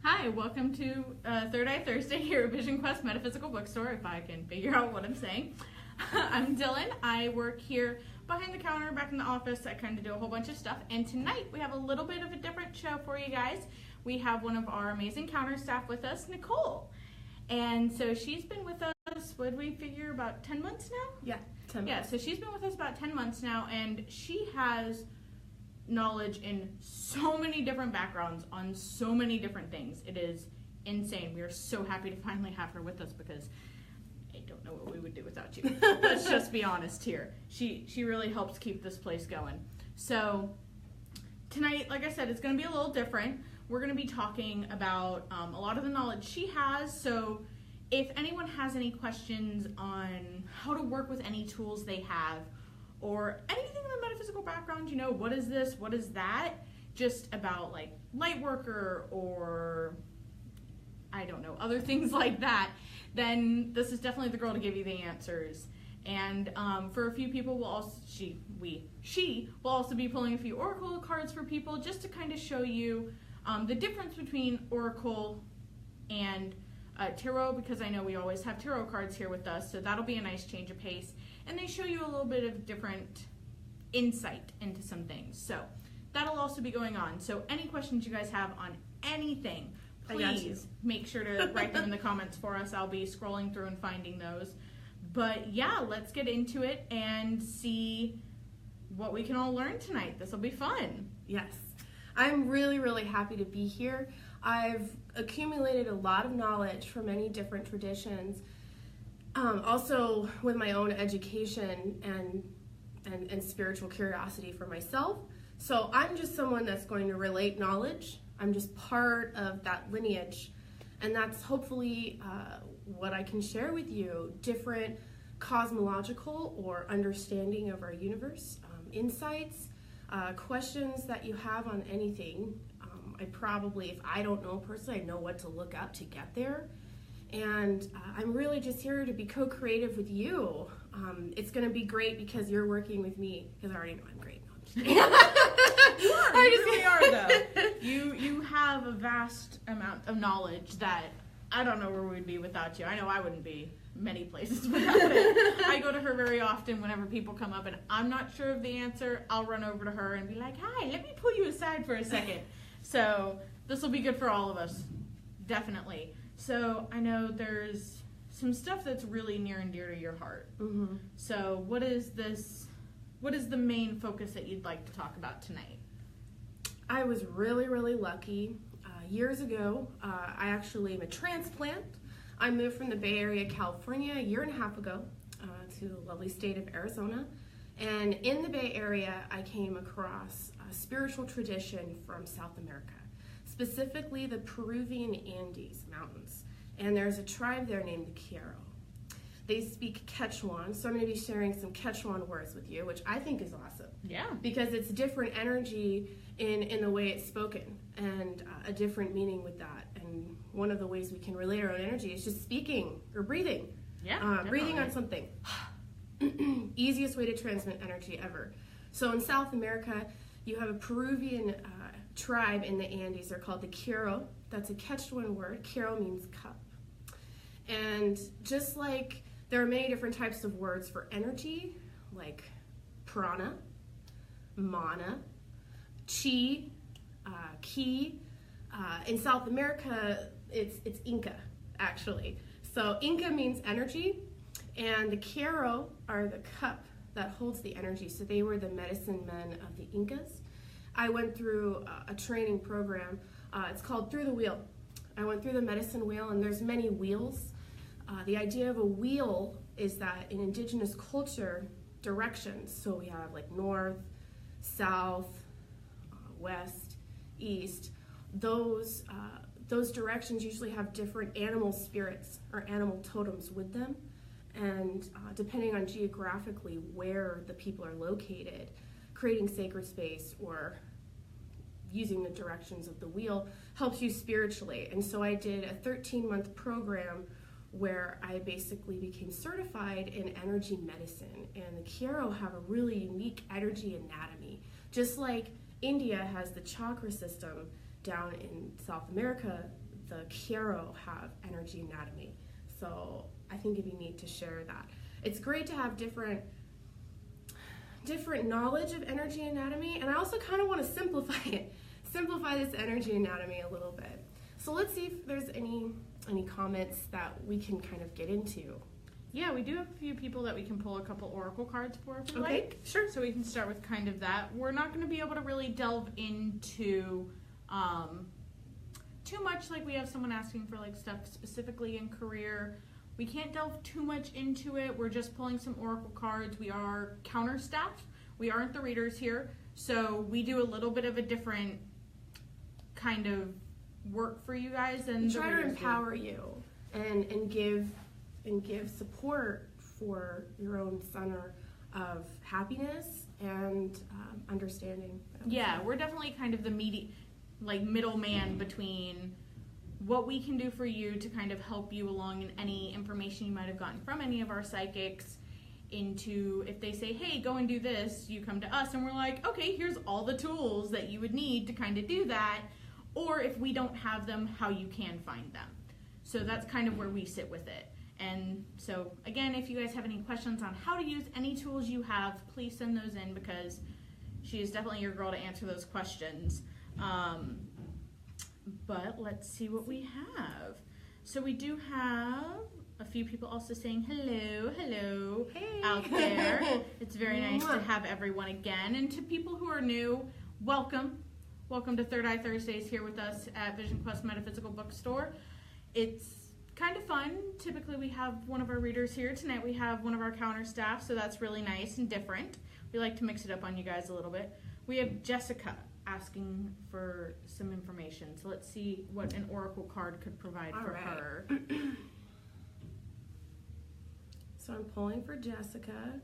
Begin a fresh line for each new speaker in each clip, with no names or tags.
Hi, welcome to Third Eye Thursday here at Vision Quest Metaphysical Bookstore, if I can figure out what I'm saying. I'm Dylan. I work here behind the counter, back in the office. I kind of do a whole bunch of stuff. And tonight we have a little bit of a different show for you guys. We have one of our amazing counter staff with us, Nicole. And so she's been with us, what did we figure, about 10 months now?
Yeah, 10 months.
Yeah, so she's been with us about 10 months now, and she has knowledge in so many different backgrounds on so many different things. It is insane. We are so happy to finally have her with us because I don't know what we would do without you. Let's just be honest here. She really helps keep this place going. So tonight, like I said, it's going to be a little different. We're going to be talking about a lot of the knowledge she has. So if anyone has any questions on how to work with any tools they have, or anything in the metaphysical background, you know, what is this, what is that, just about like light worker or I don't know, other things like that, then this is definitely the girl to give you the answers. And for a few people, she will also be pulling a few oracle cards for people just to kind of show you the difference between oracle and tarot, because I know we always have tarot cards here with us, so that'll be a nice change of pace. And they show you a little bit of different insight into some things. So that'll also be going on. So any questions you guys have on anything, please make sure to write them in the comments for us. I'll be scrolling through and finding those. But yeah, let's get into it and see what we can all learn tonight. This will be fun.
Yes. I'm really, really happy to be here. I've accumulated a lot of knowledge from many different traditions. Also with my own education and spiritual curiosity for myself. So I'm just someone that's going to relate knowledge. I'm just part of that lineage. And that's hopefully what I can share with you. Different cosmological or understanding of our universe, insights, questions that you have on anything. If I don't know personally, I know what to look up to get there. And I'm really just here to be co-creative with you. It's going to be great because you're working with me, because I already know I'm great. No, I'm just kidding.
You really are, though. You have a vast amount of knowledge that I don't know where we'd be without you. I know I wouldn't be many places without it. I go to her very often whenever people come up and I'm not sure of the answer. I'll run over to her and be like, hi, let me pull you aside for a second. So this will be good for all of us, definitely. So I know there's some stuff that's really near and dear to your heart.
Mm-hmm.
So what is the main focus that you'd like to talk about tonight?
I was really, really lucky. Years ago, I actually am a transplant. I moved from the Bay Area, California, a year and a half ago to the lovely state of Arizona. And in the Bay Area, I came across a spiritual tradition from South America, specifically the Peruvian Andes Mountains. And there's a tribe there named the Quiero. They speak Quechuan, so I'm going to be sharing some Quechuan words with you, which I think is awesome.
Yeah.
Because it's different energy in the way it's spoken, and a different meaning with that. And one of the ways we can relate our own energy is just speaking or breathing.
Yeah.
Breathing on something. Easiest way to transmit energy ever. So in South America, you have a Peruvian tribe in the Andes. They're called the Quiero. That's a Quechuan word. Quiero means cup. And just like there are many different types of words for energy, like prana, mana, chi, ki. In South America, it's Inca, actually. So Inca means energy, and the Quiero are the cup that holds the energy. So they were the medicine men of the Incas. I went through a training program. It's called Through the Wheel. I went through the medicine wheel, and there's many wheels. The idea of a wheel is that in indigenous culture, directions, so we have like north, south, west, east, those directions usually have different animal spirits or animal totems with them. And depending on geographically where the people are located, creating sacred space or using the directions of the wheel helps you spiritually. And so I did a 13-month program where I basically became certified in energy medicine. And the Quiero have a really unique energy anatomy. Just like India has the chakra system down in South America, the Chiaro have energy anatomy. So I think it'd be neat to share that. It's great to have different knowledge of energy anatomy, and I also kind of want to simplify this energy anatomy a little bit. So let's see if there's any comments that we can kind of get into.
Yeah, we do have a few people that we can pull a couple oracle cards for if we
Okay,
like.
sure.
So we can start with kind of that. We're not going to be able to really delve into too much, like we have someone asking for like stuff specifically in career. We can't delve too much into it. We're just pulling some oracle cards. We are counter staff. We aren't the readers here. So we do a little bit of a different kind of work for you guys than
We try to
readers do.
empower you and give support for your own center of happiness and understanding.
Yeah, we're definitely kind of the middleman between what we can do for you to kind of help you along in any information you might have gotten from any of our psychics, into if they say, hey, go and do this, you come to us and we're like, okay, here's all the tools that you would need to kind of do that. Or if we don't have them, how you can find them. So that's kind of where we sit with it. And so again, if you guys have any questions on how to use any tools you have, please send those in, because she is definitely your girl to answer those questions. But let's see what we have. So we do have a few people also saying hello
Hey.
out there. It's very nice to have everyone again. And to people who are new, welcome. Welcome to Third Eye Thursdays here with us at Vision Quest Metaphysical Bookstore. It's kind of fun. Typically we have one of our readers here. Tonight we have one of our counter staff, so that's really nice and different. We like to mix it up on you guys a little bit. We have Jessica asking for some information. So let's see what an oracle card could provide for her.
So I'm pulling for Jessica.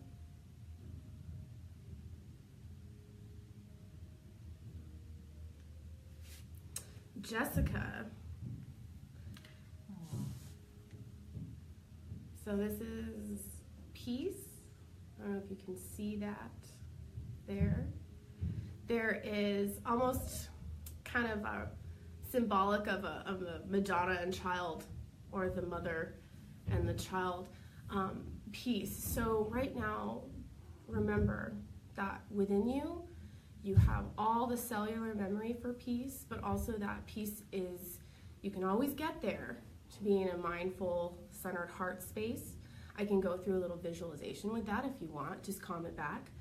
Jessica. So this is peace. I don't know if you can see that there. There is almost kind of a symbolic of a Madonna and child, or the mother and the child, peace. So right now, remember that within you, you have all the cellular memory for peace, but also that peace is, you can always get there to be in a mindful, centered heart space. I can go through a little visualization with that if you want, just comment back.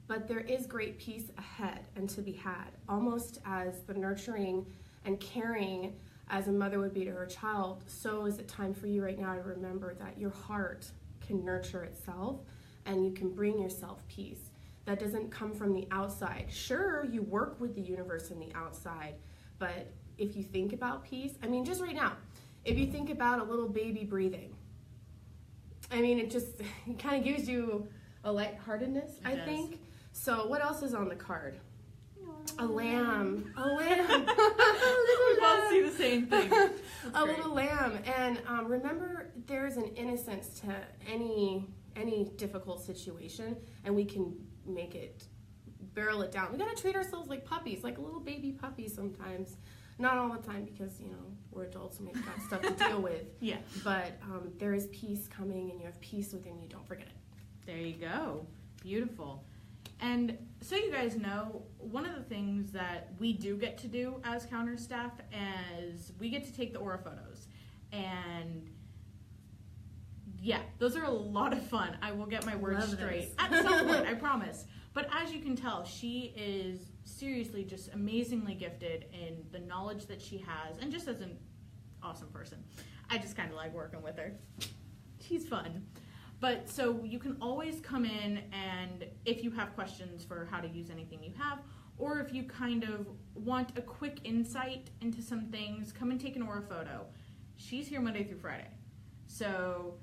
But there is great peace ahead and to be had, almost as the nurturing and caring as a mother would be to her child. So is it time for you right now to remember that your heart can nurture itself and you can bring yourself peace. That doesn't come from the outside. Sure, you work with the universe in the outside, but if you think about peace, I mean, just right now, if you think about a little baby breathing, I mean, it kind of gives you a lightheartedness, I think. So what else is on the card? A lamb. A lamb.
We both see the same thing.
A little lamb. And remember, there's an innocence to any difficult situation, and we can make it, barrel it down. We gotta treat ourselves like puppies, like a little baby puppy sometimes. Not all the time, because, you know, we're adults and we've got stuff to deal with.
Yeah.
But there is peace coming, and you have peace within you. Don't forget it.
There you go. Beautiful. And so you guys know, one of the things that we do get to do as counter staff is we get to take the aura photos. And yeah, those are a lot of fun. I will get my words
Love
straight
this.
at some point, I promise. But as you can tell, she is seriously just amazingly gifted in the knowledge that she has, and just as an awesome person. I just kind of like working with her. She's fun. But so you can always come in, and if you have questions for how to use anything you have, or if you kind of want a quick insight into some things, come and take an aura photo. She's here Monday through Friday. So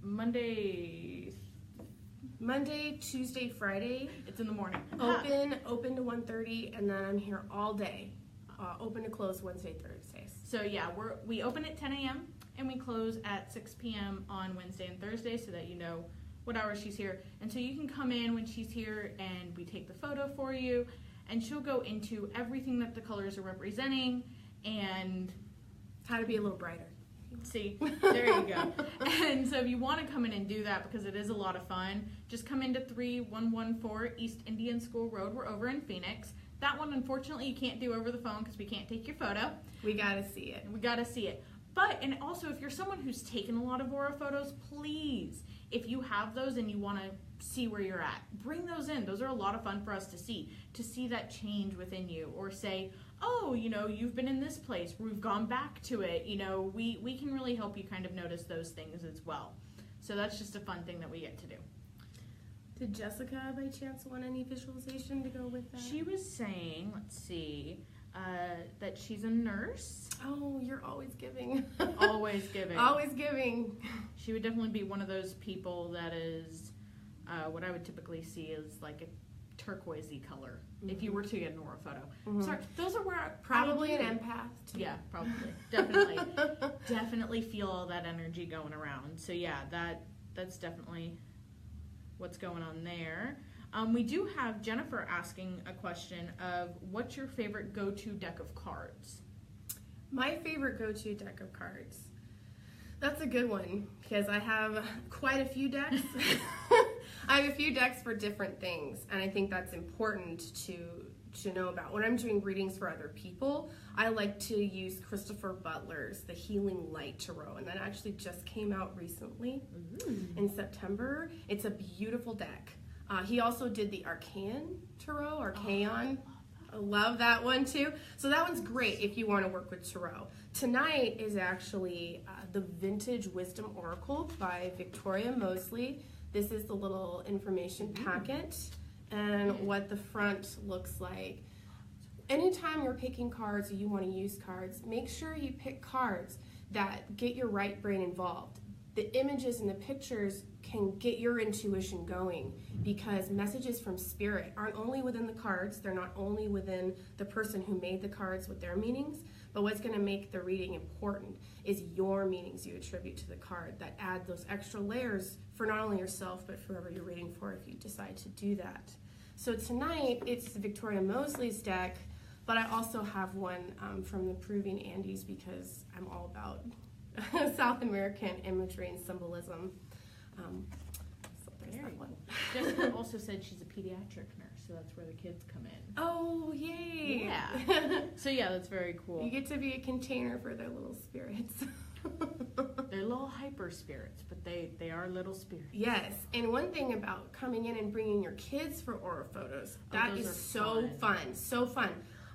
Monday,
Tuesday, Friday,
it's in the morning.
open to 1:30, and then I'm here all day. Open to close Wednesday, Thursdays.
So yeah, we open at 10 a.m. and we close at 6 p.m. on Wednesday and Thursday, so that you know what hour she's here. And so you can come in when she's here, and we take the photo for you, and she'll go into everything that the colors are representing, and
How to be a little brighter.
see, there you go. And so if you want to come in and do that, because it is a lot of fun, just come into 3114 East Indian School Road. We're over in Phoenix. That one, unfortunately, you can't do over the phone because we can't take your photo.
We gotta see it.
We gotta see it. But, and also, if you're someone who's taken a lot of aura photos, please, if you have those and you want to see where you're at, bring those in. Those are a lot of fun for us to see that change within you, or say, oh, you know, you've been in this place, we've gone back to it, you know, we can really help you kind of notice those things as well. So that's just a fun thing that we get to do.
Did Jessica, by chance, want any visualization to go with that?
She was saying, let's see, that she's a nurse.
Oh, you're always giving.
Always giving.
Always giving.
She would definitely be one of those people that is, what I would typically see is like a turquoisey color, if you were to get an aura photo. Sorry, those are where
Probably an empath, too.
Yeah, probably. Definitely. Definitely feel all that energy going around. So yeah, that's definitely what's going on there. We do have Jennifer asking a question of, what's your favorite go-to deck of cards?
My favorite go-to deck of cards. That's a good one, because I have quite a few decks. I have a few decks for different things, and I think that's important to know about. When I'm doing readings for other people, I like to use Christopher Butler's The Healing Light Tarot, and that actually just came out recently in September. It's a beautiful deck. He also did the Arcan Tarot, Arcan. I love that one too. So that one's great if you want to work with tarot. Tonight is actually the Vintage Wisdom Oracle by Victoria Mosley. This is the little information packet and what the front looks like. Anytime you're picking cards or you want to use cards, make sure you pick cards that get your right brain involved. The images and the pictures can get your intuition going, because messages from spirit aren't only within the cards, they're not only within the person who made the cards with their meanings, but what's going to make the reading important is your meanings you attribute to the card that add those extra layers for not only yourself, but for whoever you're reading for if you decide to do that. So tonight, it's Victoria Mosley's deck, but I also have one from the Peruvian Andes, because I'm all about South American imagery and symbolism. So there's that one.
Jessica also said she's a pediatric nurse, so that's where the kids come in.
Oh, yay!
Yeah. So yeah, that's very cool.
You get to be a container for their little spirits.
They're little hyper spirits, but they are little spirits.
Yes, and one thing about coming in and bringing your kids for aura photos, that is so fun, so fun.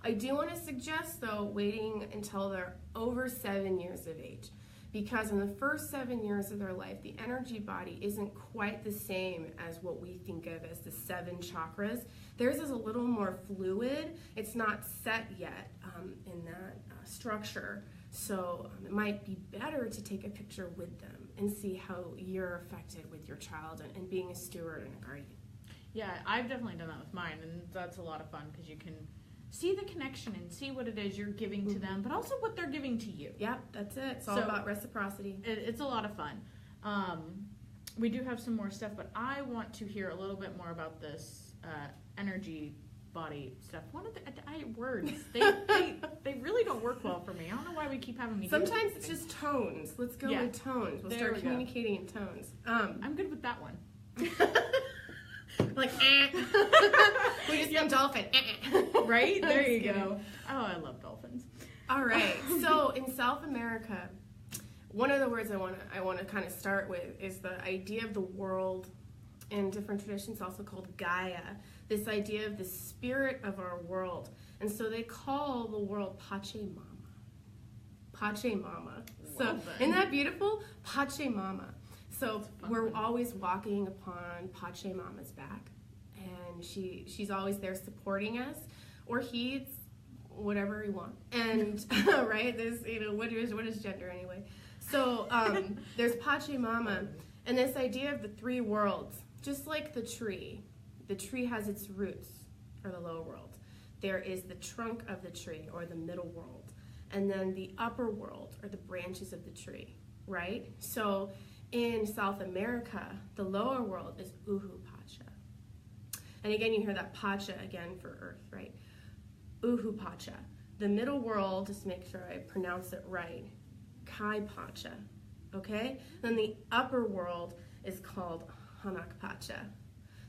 I do want to suggest, though, waiting until they're over 7 years of age, because in the first 7 years of their life, the energy body isn't quite the same as what we think of as the 7 chakras. Theirs is a little more fluid. It's not set yet in that structure. So it might be better to take a picture with them and see how you're affected with your child and being a steward and a guardian.
Yeah, I've definitely done that with mine, and that's a lot of fun because you can see the connection and see what it is you're giving to them, but also what they're giving to you.
Yep, that's it. It's all about reciprocity.
It's a lot of fun. We do have some more stuff, but I want to hear a little bit more about this energy body stuff. One of the words, they really don't work well for me. I don't know why we keep having me.
Sometimes it's just tones. Let's go with tones. We'll start communicating in tones.
I'm good with that one.
Like, we just got dolphin.
Right? There you go. Oh, I love dolphins.
All right. So in South America, one of the words I want to kind of start with is the idea of the world in different traditions, also called Gaia. This idea of the spirit of our world. And so they call the world Pachamama. Pachamama. So isn't that beautiful? Pachamama. So we're always walking upon Pachamama's back, and she's always there supporting us, or he's whatever we want. And right, there's what is gender anyway? So there's Pachamama, and this idea of the 3 worlds, just like the tree. The tree has its roots, or the lower world. There is the trunk of the tree, or the middle world, and then the upper world, or the branches of the tree. Right? So in South America, the lower world is Uhu Pacha. And again, you hear that Pacha again for earth, right? Uhu Pacha. the middle world, just to make sure I pronounce it right, Kai Pacha, okay? Then the upper world is called Hanak Pacha.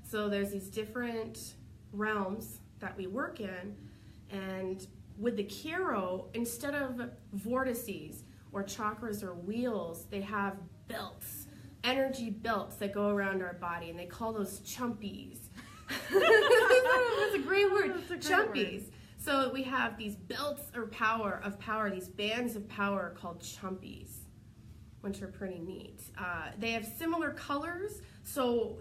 So there's these different realms that we work in, and with the Kiro, instead of vortices or chakras or wheels, they have belts, energy belts that go around our body, and they call those chumpies. That's a great word, chumpies. So we have these belts of power, these bands of power called chumpies, which are pretty neat. They have similar colors, so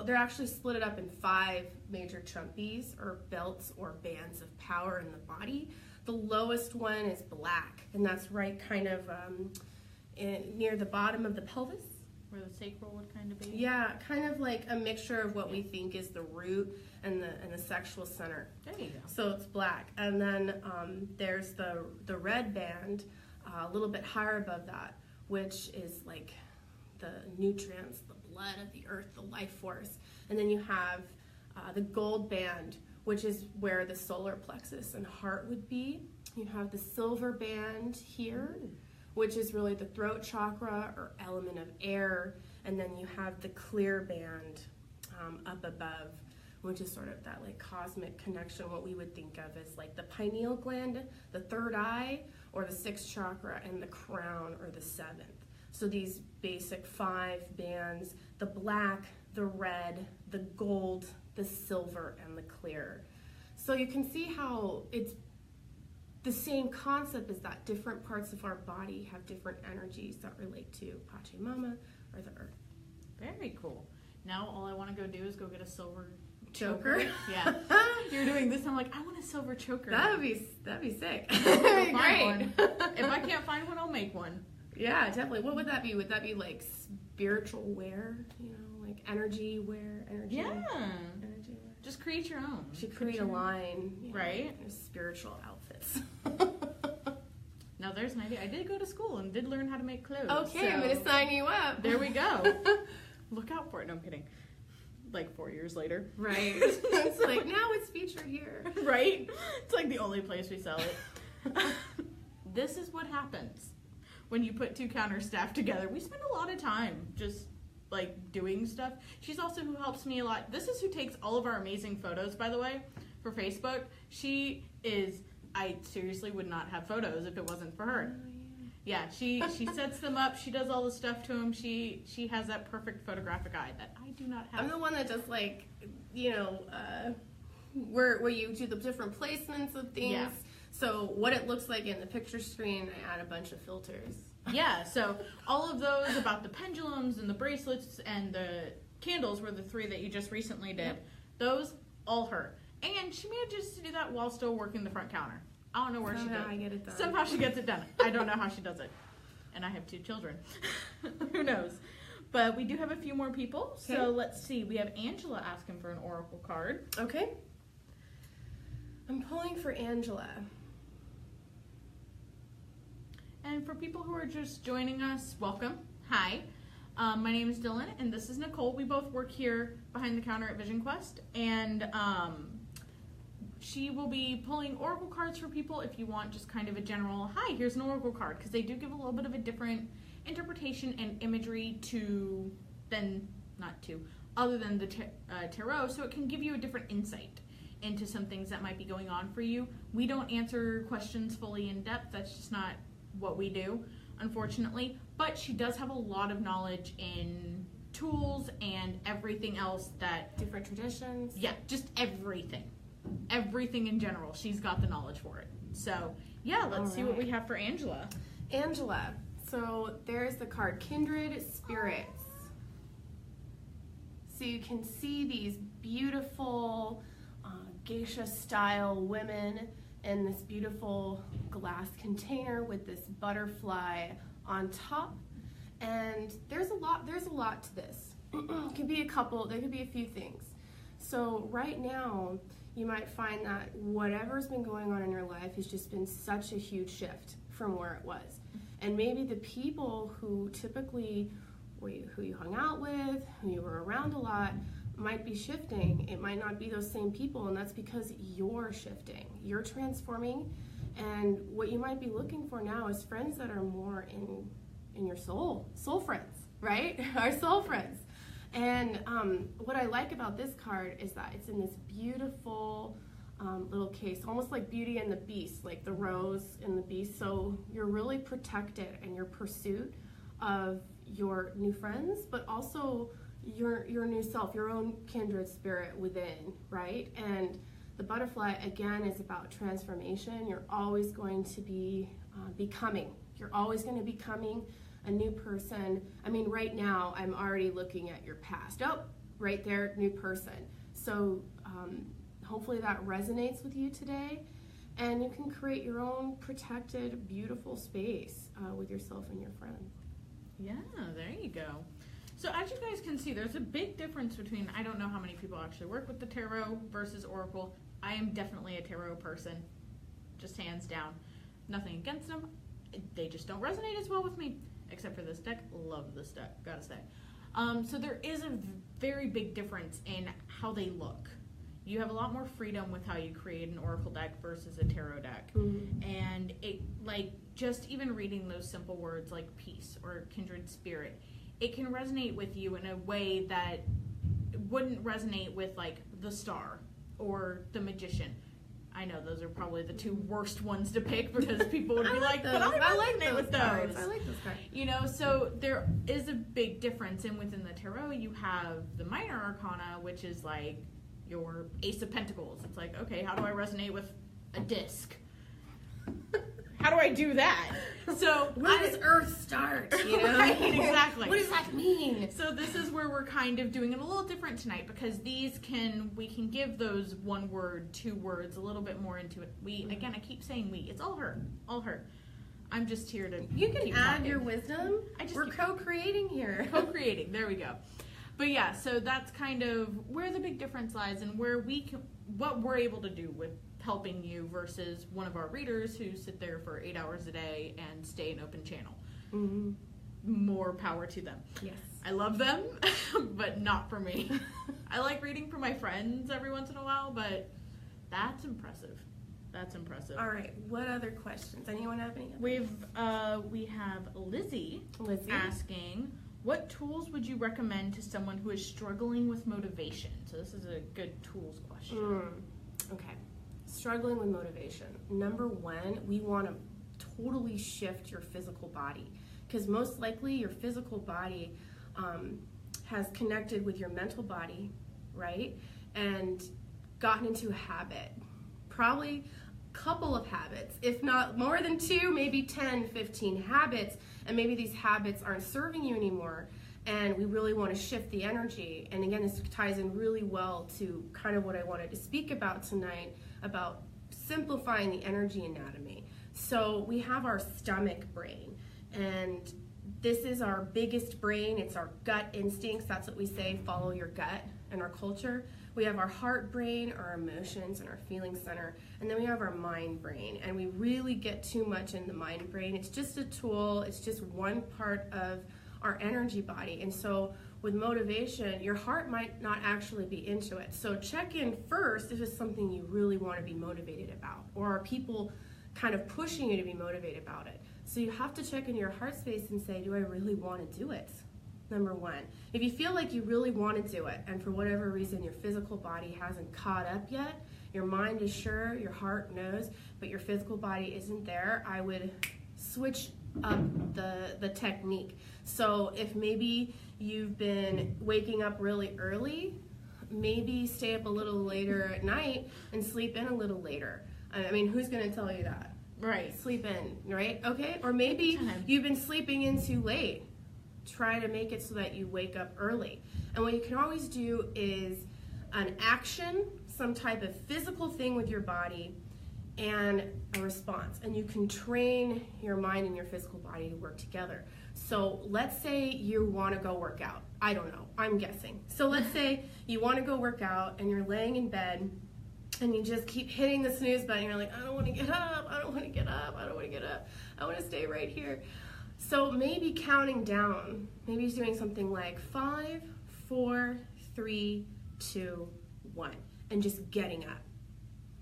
they're actually split it up in 5 major chumpies, or belts or bands of power in the body. The lowest one is black, and that's right kind of near the bottom of the pelvis.
Where the sacral would kind of be?
Yeah, kind of like a mixture of what we think is the root and the sexual center.
There you go.
So it's black. And then there's the red band, a little bit higher above that, which is like the nutrients, the blood of the earth, the life force. And then you have the gold band, which is where the solar plexus and heart would be. You have the silver band here, which is really the throat chakra or element of air. And then you have the clear band up above, which is sort of that like cosmic connection, what we would think of as like the pineal gland, the third eye, or the 6th chakra, and the crown, or the 7th. So these basic 5 bands, the black, the red, the gold, the silver, and the clear. So you can see how it's the same concept, is that different parts of our body have different energies that relate to Pachamama, or the earth.
Very cool. Now all I want to go do is go get a silver
choker.
Yeah. You're doing this, I'm like, I want a silver choker.
That'd be sick.
Great.
Great.
If I can't find one, I'll make one.
Yeah, definitely. What would that be? Would that be like spiritual wear? You know, like energy wear?
Yeah.
Energy wear.
Just create your own.
Should create a line.
Right?
Of spiritual outfits.
Now there's an idea. I did go to school and did learn how to make clothes.
Okay,
so
I'm going to sign you up.
There we go. Look out for it. No, I'm kidding. Like 4 years later.
Right. It's like, now it's featured here.
Right? It's like the only place we sell it. This is what happens when you put 2 counter staff together. We spend a lot of time just like doing stuff. She's also who helps me a lot. This is who takes all of our amazing photos, by the way, for Facebook. I seriously would not have photos if it wasn't for her.
Oh,
yeah, she sets them up. She does all the stuff to them. She has that perfect photographic eye that I do not have.
I'm the one that does like, you know, where you do the different placements of things.
Yeah.
So what it looks like in the picture screen, I add a bunch of filters.
Yeah, so all of those about the pendulums and the bracelets and the candles were the 3 that you just recently did.
Yep.
Those, all her. And she manages to do that while still working the front counter. I don't know where she does it.
I get it done.
Somehow she gets it done. I don't know how she does it. And I have 2 children. Who knows? But we do have a few more people.
Okay.
So let's see. We have Angela asking for an oracle card.
Okay. I'm pulling for Angela.
And for people who are just joining us, welcome. Hi. My name is Dylan, and this is Nicole. We both work here behind the counter at Vision Quest, and she will be pulling oracle cards for people if you want just kind of a general, hi, here's an oracle card, because they do give a little bit of a different interpretation and imagery other than the tarot, so it can give you a different insight into some things that might be going on for you. We don't answer questions fully in depth. That's just not what we do, unfortunately. But she does have a lot of knowledge in tools and everything else that...
Different traditions.
Yeah, just everything. Everything in general. She's got the knowledge for it. So, yeah, let's see what we have for Angela.
Angela. So there's the card, Kindred Spirits. So you can see these beautiful geisha-style women in this beautiful glass container with this butterfly on top. And there's a lot to this. It could be there could be a few things. So right now, you might find that whatever's been going on in your life has just been such a huge shift from where it was. And maybe the people who typically, who you hung out with, who you were around a lot, might be shifting. It might not be those same people, and that's because you're shifting. You're transforming, And what you might be looking for now is friends that are more in your soul friends, right? Our soul friends. And what I like about this card is that it's in this beautiful little case, almost like Beauty and the Beast, like the rose and the beast. So you're really protected in your pursuit of your new friends, but also your new self, your own kindred spirit within, right? And the butterfly, again, is about transformation. You're always going to be becoming. You're always going to be becoming a new person. I mean, right now, I'm already looking at your past. Oh, right there, new person. So hopefully that resonates with you today. And you can create your own protected, beautiful space with yourself and your friends.
Yeah, there you go. So as you guys can see, there's a big difference between, I don't know how many people actually work with the tarot versus oracle. I am definitely a tarot person, just hands down. Nothing against them. They just don't resonate as well with me, except for this deck. Love this deck, gotta say. So there is a very big difference in how they look. You have a lot more freedom with how you create an oracle deck versus a tarot deck.
Mm-hmm.
And it, like, just even reading those simple words like peace or kindred spirit, it can resonate with you in a way that wouldn't resonate with, like, the Star or the Magician. I know those are probably the two worst ones to pick because people would be like, but I resonate with those.
I like those cards.
You know, so there is a big difference. And within the tarot, you have the minor arcana, which is like your Ace of Pentacles. It's like, okay, how do I resonate with a disc? How do I do that? So
where does Earth start? You know?
Right, exactly.
What does that mean?
So this is where we're kind of doing it a little different tonight because we can give those 1 word, 2 words, a little bit more into it. Again, I keep saying we. It's all her. I'm just here to.
You can
keep
add
talking.
your wisdom. We're co-creating here.
Co-creating. There we go. But yeah, so that's kind of where the big difference lies and where what we're able to do with helping you versus one of our readers who sit there for 8 hours a day and stay in open channel.
Mm-hmm.
More power to them.
Yes.
I love them, but not for me. I like reading for my friends every once in a while, but that's impressive.
All right, what other questions? Anyone have any?
We have Lizzie asking, what tools would you recommend to someone who is struggling with motivation? So this is a good tools question.
Okay. Struggling with motivation. Number 1, we want to totally shift your physical body because most likely your physical body has connected with your mental body, right? And gotten into a habit. Probably a couple of habits, if not more than 2, maybe 10, 15 habits, and maybe these habits aren't serving you anymore. And we really want to shift the energy. And again, this ties in really well to kind of what I wanted to speak about tonight, about simplifying the energy anatomy. So we have our stomach brain, and this is our biggest brain. It's our gut instincts. That's what we say, follow your gut in our culture. We have our heart brain, our emotions, and our feeling center. And then we have our mind brain. And we really get too much in the mind brain. It's just a tool. It's just one part of our energy body. And so with motivation, your heart might not actually be into it. So check in first if it's something you really want to be motivated about, or are people kind of pushing you to be motivated about it. So you have to check in your heart space and say, do I really want to do it? Number 1. If you feel like you really want to do it, and for whatever reason your physical body hasn't caught up yet, your mind is sure, your heart knows, but your physical body isn't there, I would switch up the technique. So if maybe you've been waking up really early, maybe stay up a little later at night and sleep in a little later. I mean, who's going to tell you that?
Right.
Sleep in, right? Okay. Or maybe you've been sleeping in too late. Try to make it so that you wake up early. And what you can always do is an action, some type of physical thing with your body, and a response. And you can train your mind and your physical body to work together. So let's say you want to go work out. I don't know. I'm guessing. So let's say you want to go work out and you're laying in bed and you just keep hitting the snooze button. You're like, I don't want to get up. I don't want to get up. I don't want to get up. I want to stay right here. So maybe counting down, maybe doing something like 5, 4, 3, 2, 1, and just getting up.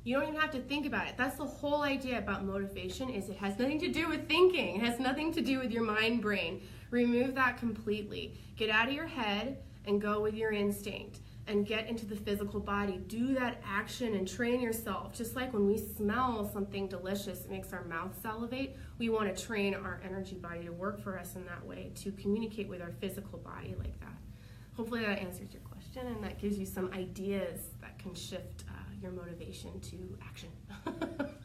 You don't even have to think about it. That's the whole idea about motivation, is it has nothing to do with thinking. It has nothing to do with your mind brain. Remove that completely. Get out of your head and go with your instinct and get into the physical body. Do that action and train yourself. Just like when we smell something delicious, it makes our mouth salivate. We want to train our energy body to work for us in that way, to communicate with our physical body like that. Hopefully that answers your question and that gives you some ideas that can shift your motivation to action.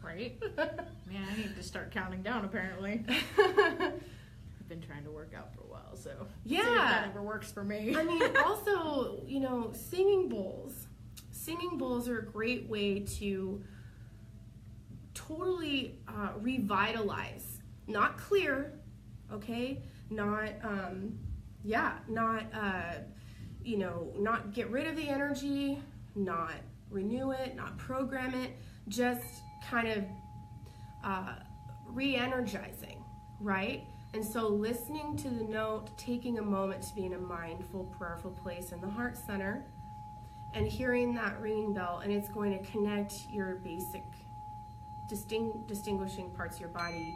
Right? Man, I need to start counting down apparently. I've been trying to work out for a while, so
yeah,
see if that ever works for me.
I mean, also, you know, singing bowls. Singing bowls are a great way to totally revitalize. Not clear, okay? Not, not get rid of the energy, not renew it, not program it, just kind of re-energizing, right? And so listening to the note, taking a moment to be in a mindful, prayerful place in the heart center, and hearing that ringing bell, and it's going to connect your basic distinguishing parts of your body,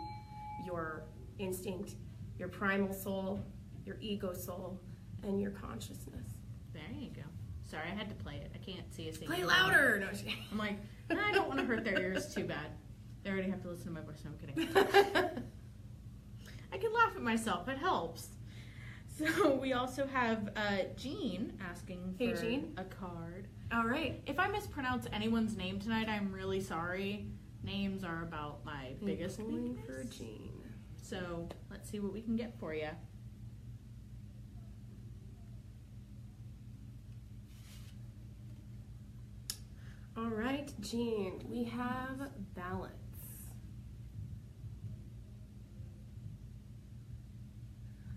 your instinct, your primal soul, your ego soul, and your consciousness.
There you go. Sorry, I had to play it. I can't see a single.
Play louder! No,
I'm like, I don't want to hurt their ears too bad. They already have to listen to my voice. No, I'm kidding. I can laugh at myself. It helps. So we also have Jean asking for
Jean.
a card.
All right.
If I mispronounce anyone's name tonight, I'm really sorry. Names are about my biggest weakness.
For Jean.
So let's see what we can get for you.
All right, Jean, we have balance.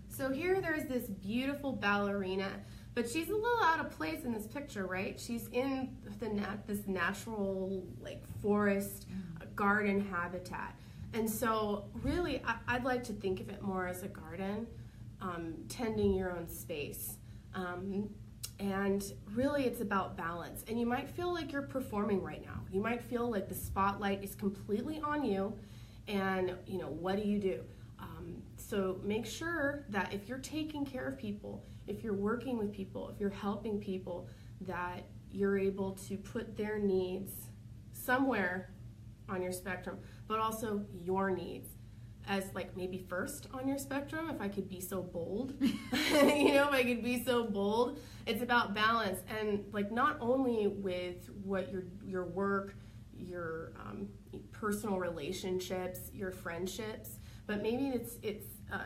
So here there's this beautiful ballerina, but she's a little out of place in this picture, right? She's in this natural like forest garden habitat. And so really I'd like to think of it more as a garden, tending your own space. And really it's about balance. And you might feel like you're performing right now. You might feel like the spotlight is completely on you, and you know, what do? So make sure that if you're taking care of people, if you're working with people, if you're helping people, that you're able to put their needs somewhere on your spectrum, but also your needs as like maybe first on your spectrum, if I could be so bold. If I could be so bold. It's about balance, and like not only with what your work, your personal relationships, your friendships, but maybe it's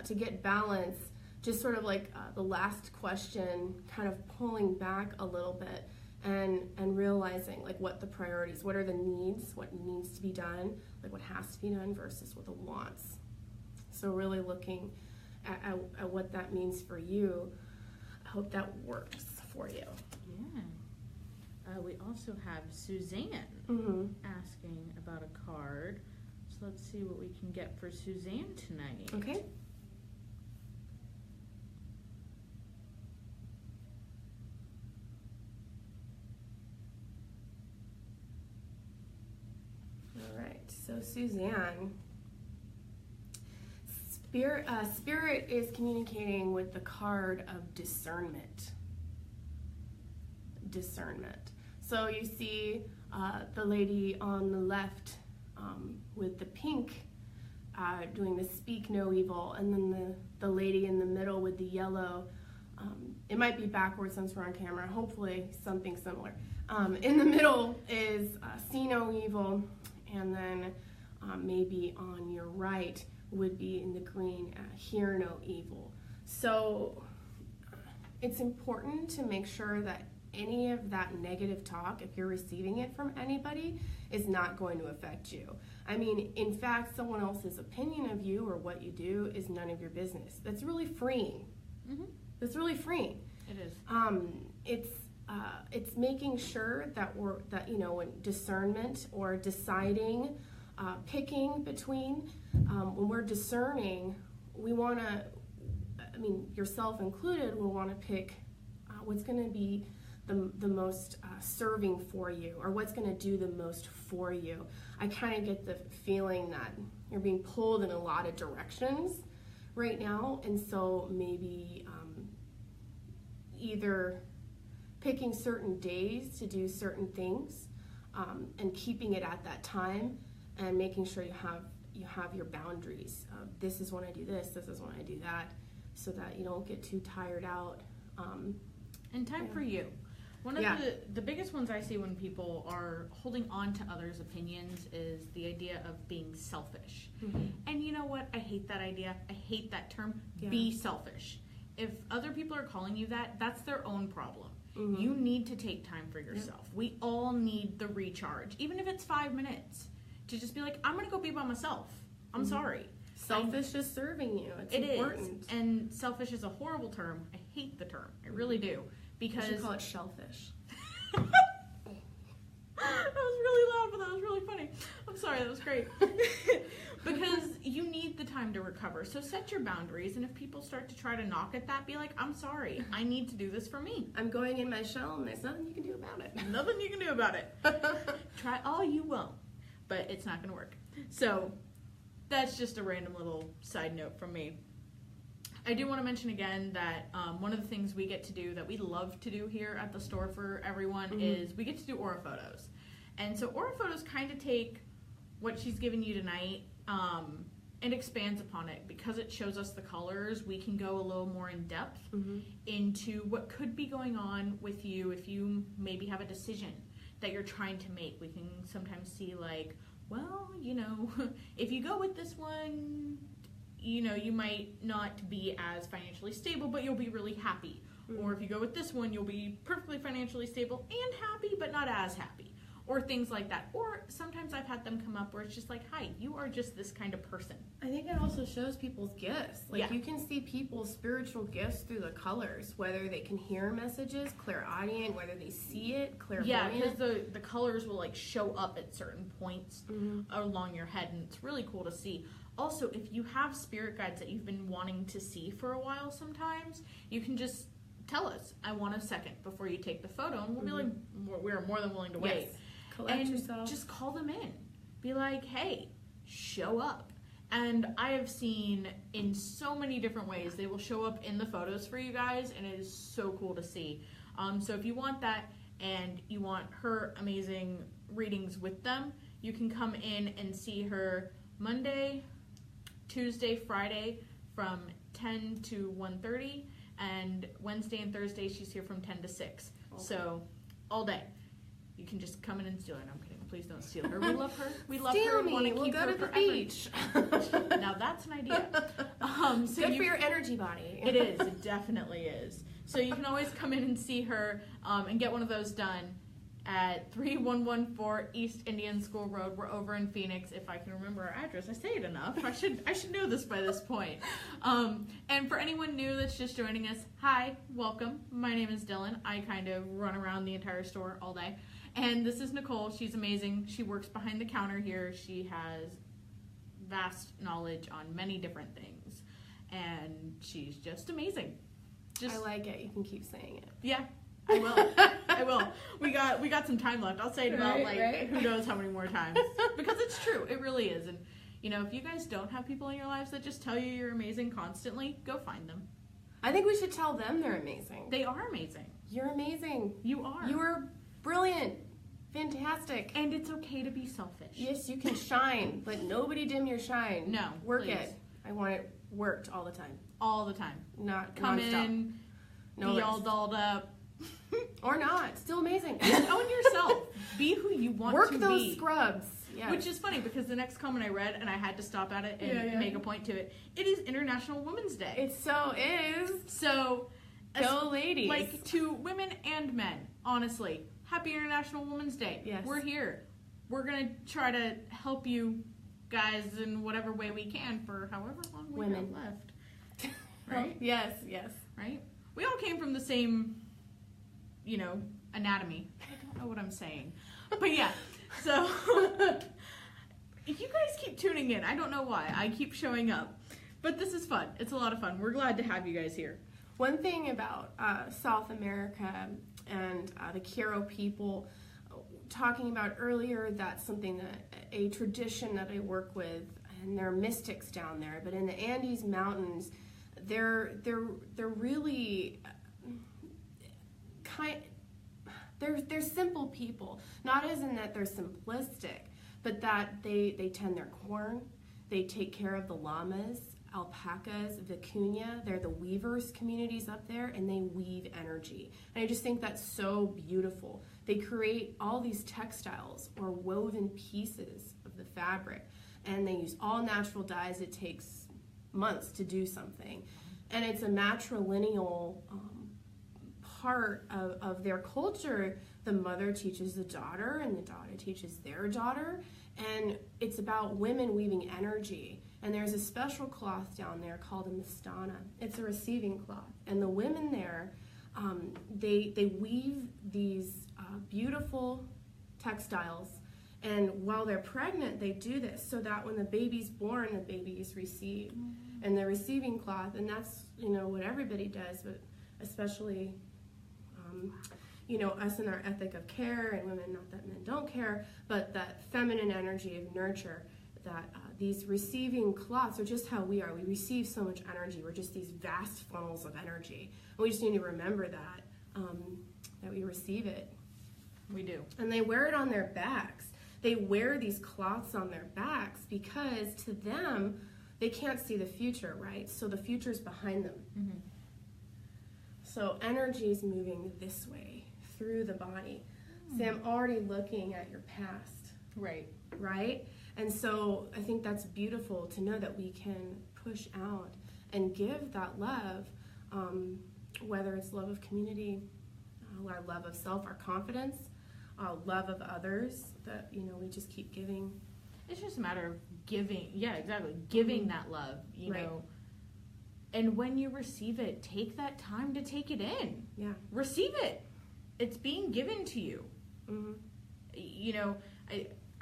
to get balance, just sort of like the last question, kind of pulling back a little bit and realizing like what the priorities, what are the needs, what needs to be done, like what has to be done versus what the wants. So really looking at what that means for you. I hope that works for you.
Yeah. We also have Suzanne asking about a card. So let's see what we can get for Suzanne tonight.
Okay. All right. So Suzanne, Spirit is communicating with the card of discernment. Discernment. So you see the lady on the left with the pink doing the speak no evil, and then the lady in the middle with the yellow. It might be backwards since we're on camera, hopefully something similar. In the middle is see no evil, and then maybe on your right would be in the green, hear no evil. So it's important to make sure that any of that negative talk, if you're receiving it from anybody, is not going to affect you. I mean, in fact, someone else's opinion of you or what you do is none of your business. That's really freeing.
Mm-hmm.
That's really freeing.
It is.
It's making sure that when discernment or deciding, picking between, when we're discerning, we want to, yourself included, will want to pick what's going to be the most serving for you, or what's going to do the most for you. I kind of get the feeling that you're being pulled in a lot of directions right now, and so maybe either picking certain days to do certain things and keeping it at that time, and making sure you have your boundaries. This is when I do this is when I do that, so that you don't get too tired out.
And time for you. One of the biggest ones I see when people are holding on to others' opinions is the idea of being selfish.
Mm-hmm.
And you know what? I hate that idea. I hate that term.
Yeah.
Be selfish. If other people are calling you that, that's their own problem.
Mm-hmm.
You need to take time for yourself. Yep. We all need the recharge, even if it's 5 minutes, to just be like, I'm going to go be by myself. I'm sorry.
Selfish is serving you. It's important.
And selfish is a horrible term. I hate the term. I really do. Because
you should call it shellfish.
That was really loud, but that was really funny. I'm sorry, that was great. Because you need the time to recover. So set your boundaries, and if people start to try to knock at that, be like, I'm sorry. I need to do this for me.
I'm going in my shell, and there's nothing you can do about it.
Nothing you can do about it. Try all you won't, but it's not going to work. So that's just a random little side note from me. I do want to mention again that one of the things we get to do that we love to do here at the store for everyone is we get to do aura photos. And so aura photos kind of take what she's given you tonight and expands upon it. Because it shows us the colors, we can go a little more in depth into what could be going on with you if you maybe have a decision that you're trying to make. We can sometimes see like, well, you know, if you go with this one, you know, you might not be as financially stable, but you'll be really happy. Or if you go with this one, you'll be perfectly financially stable and happy, but not as happy. Or things like that. Or sometimes I've had them come up where it's just like, hi, you are just this kind of person.
I think it also shows people's gifts. Like you can see people's spiritual gifts through the colors, whether they can hear messages, clairaudient, whether they see it, clairvoyant.
Yeah, because the colors will like show up at certain points along your head, and it's really cool to see. Also, if you have spirit guides that you've been wanting to see for a while sometimes, you can just tell us, I want a second before you take the photo, and we'll be like, we're more than willing to wait.
Collect yourself.
Just call them in. Be like, hey, show up. And I have seen in so many different ways, they will show up in the photos for you guys, and it is so cool to see. So if you want that and you want her amazing readings with them, you can come in and see her Monday, Tuesday, Friday from 10 to 1:30, and Wednesday and Thursday she's here from 10 to 6. Okay. So all day. You can just come in and steal her. No, I'm kidding. Please don't steal her. We love her. We love
steal
her and want to
we'll
keep
go
her
to the
forever.
beach.
Now that's an idea. So
good for your energy body.
It is. It definitely is. So you can always come in and see her and get one of those done at 3114 East Indian School Road. We're over in Phoenix. If I can remember our address, I say it enough. I should know this by this point. And for anyone new that's just joining us, hi, welcome. My name is Dylan. I kind of run around the entire store all day. And this is Nicole. She's amazing. She works behind the counter here. She has vast knowledge on many different things. And she's just amazing.
I like it. You can keep saying it.
Yeah. I will. I will. We got some time left. I'll say it about who knows how many more times. Because it's true. It really is. And you know, if you guys don't have people in your lives that just tell you you're amazing constantly, go find them.
I think we should tell them they're amazing.
They are amazing.
You're amazing.
You are.
You are brilliant. Fantastic.
And it's okay to be selfish.
Yes, you can shine, but nobody dim your shine.
No.
Work
please.
it. I want it worked all the time.
All the time.
Not
come
nonstop.
In,
no
be all dolled up.
Or not. Still amazing.
Just own yourself. Be who you want
Work
to be.
Work those scrubs. Yes.
Which is funny because the next comment I read, and I had to stop at it and make a point to it, it is International Women's Day.
It so is.
So,
go ladies.
Like to women and men, honestly. Happy International Women's Day.
Yes.
We're here. We're going to try to help you guys in whatever way we can for however long we have left. Right?
Yes.
Right? We all came from the same, anatomy. I don't know what I'm saying. But yeah, so if you guys keep tuning in, I don't know why. I keep showing up. But this is fun. It's a lot of fun. We're glad to have you guys here.
One thing about South America and the Quero people, talking about earlier, that's something that a tradition that I work with, and there are mystics down there. But in the Andes Mountains, they're really they're simple people. Not as in that they're simplistic, but that they tend their corn, they take care of the llamas, alpacas, vicuña. They're the weavers communities up there, and they weave energy. And I just think that's so beautiful. They create all these textiles or woven pieces of the fabric, and they use all natural dyes. It takes months to do something, and it's a matrilineal part of their culture. The mother teaches the daughter, and the daughter teaches their daughter, and it's about women weaving energy. And there's a special cloth down there called a mistana. It's a receiving cloth. And the women there, they weave these beautiful textiles. And while they're pregnant, they do this so that when the baby's born, the baby is received. Mm-hmm. And the receiving cloth, and that's, what everybody does, but especially, us in our ethic of care, and women, not that men don't care, but that feminine energy of nurture, that these receiving cloths are just how we are. We receive so much energy. We're just these vast funnels of energy. And we just need to remember that we receive it.
We do.
And they wear it on their backs. They wear these cloths on their backs because to them, they can't see the future, right? So the future's behind them. Mm-hmm. So energy is moving this way through the body. Mm-hmm. So I'm already looking at your past.
Right.
Right? And so I think that's beautiful to know that we can push out and give that love, whether it's love of community, our love of self, our confidence, love of others, that, we just keep giving.
It's just a matter of giving. Yeah, exactly. Giving that love,
right.
And when you receive it, take that time to take it in.
Yeah.
Receive it. It's being given to you.
Mm-hmm.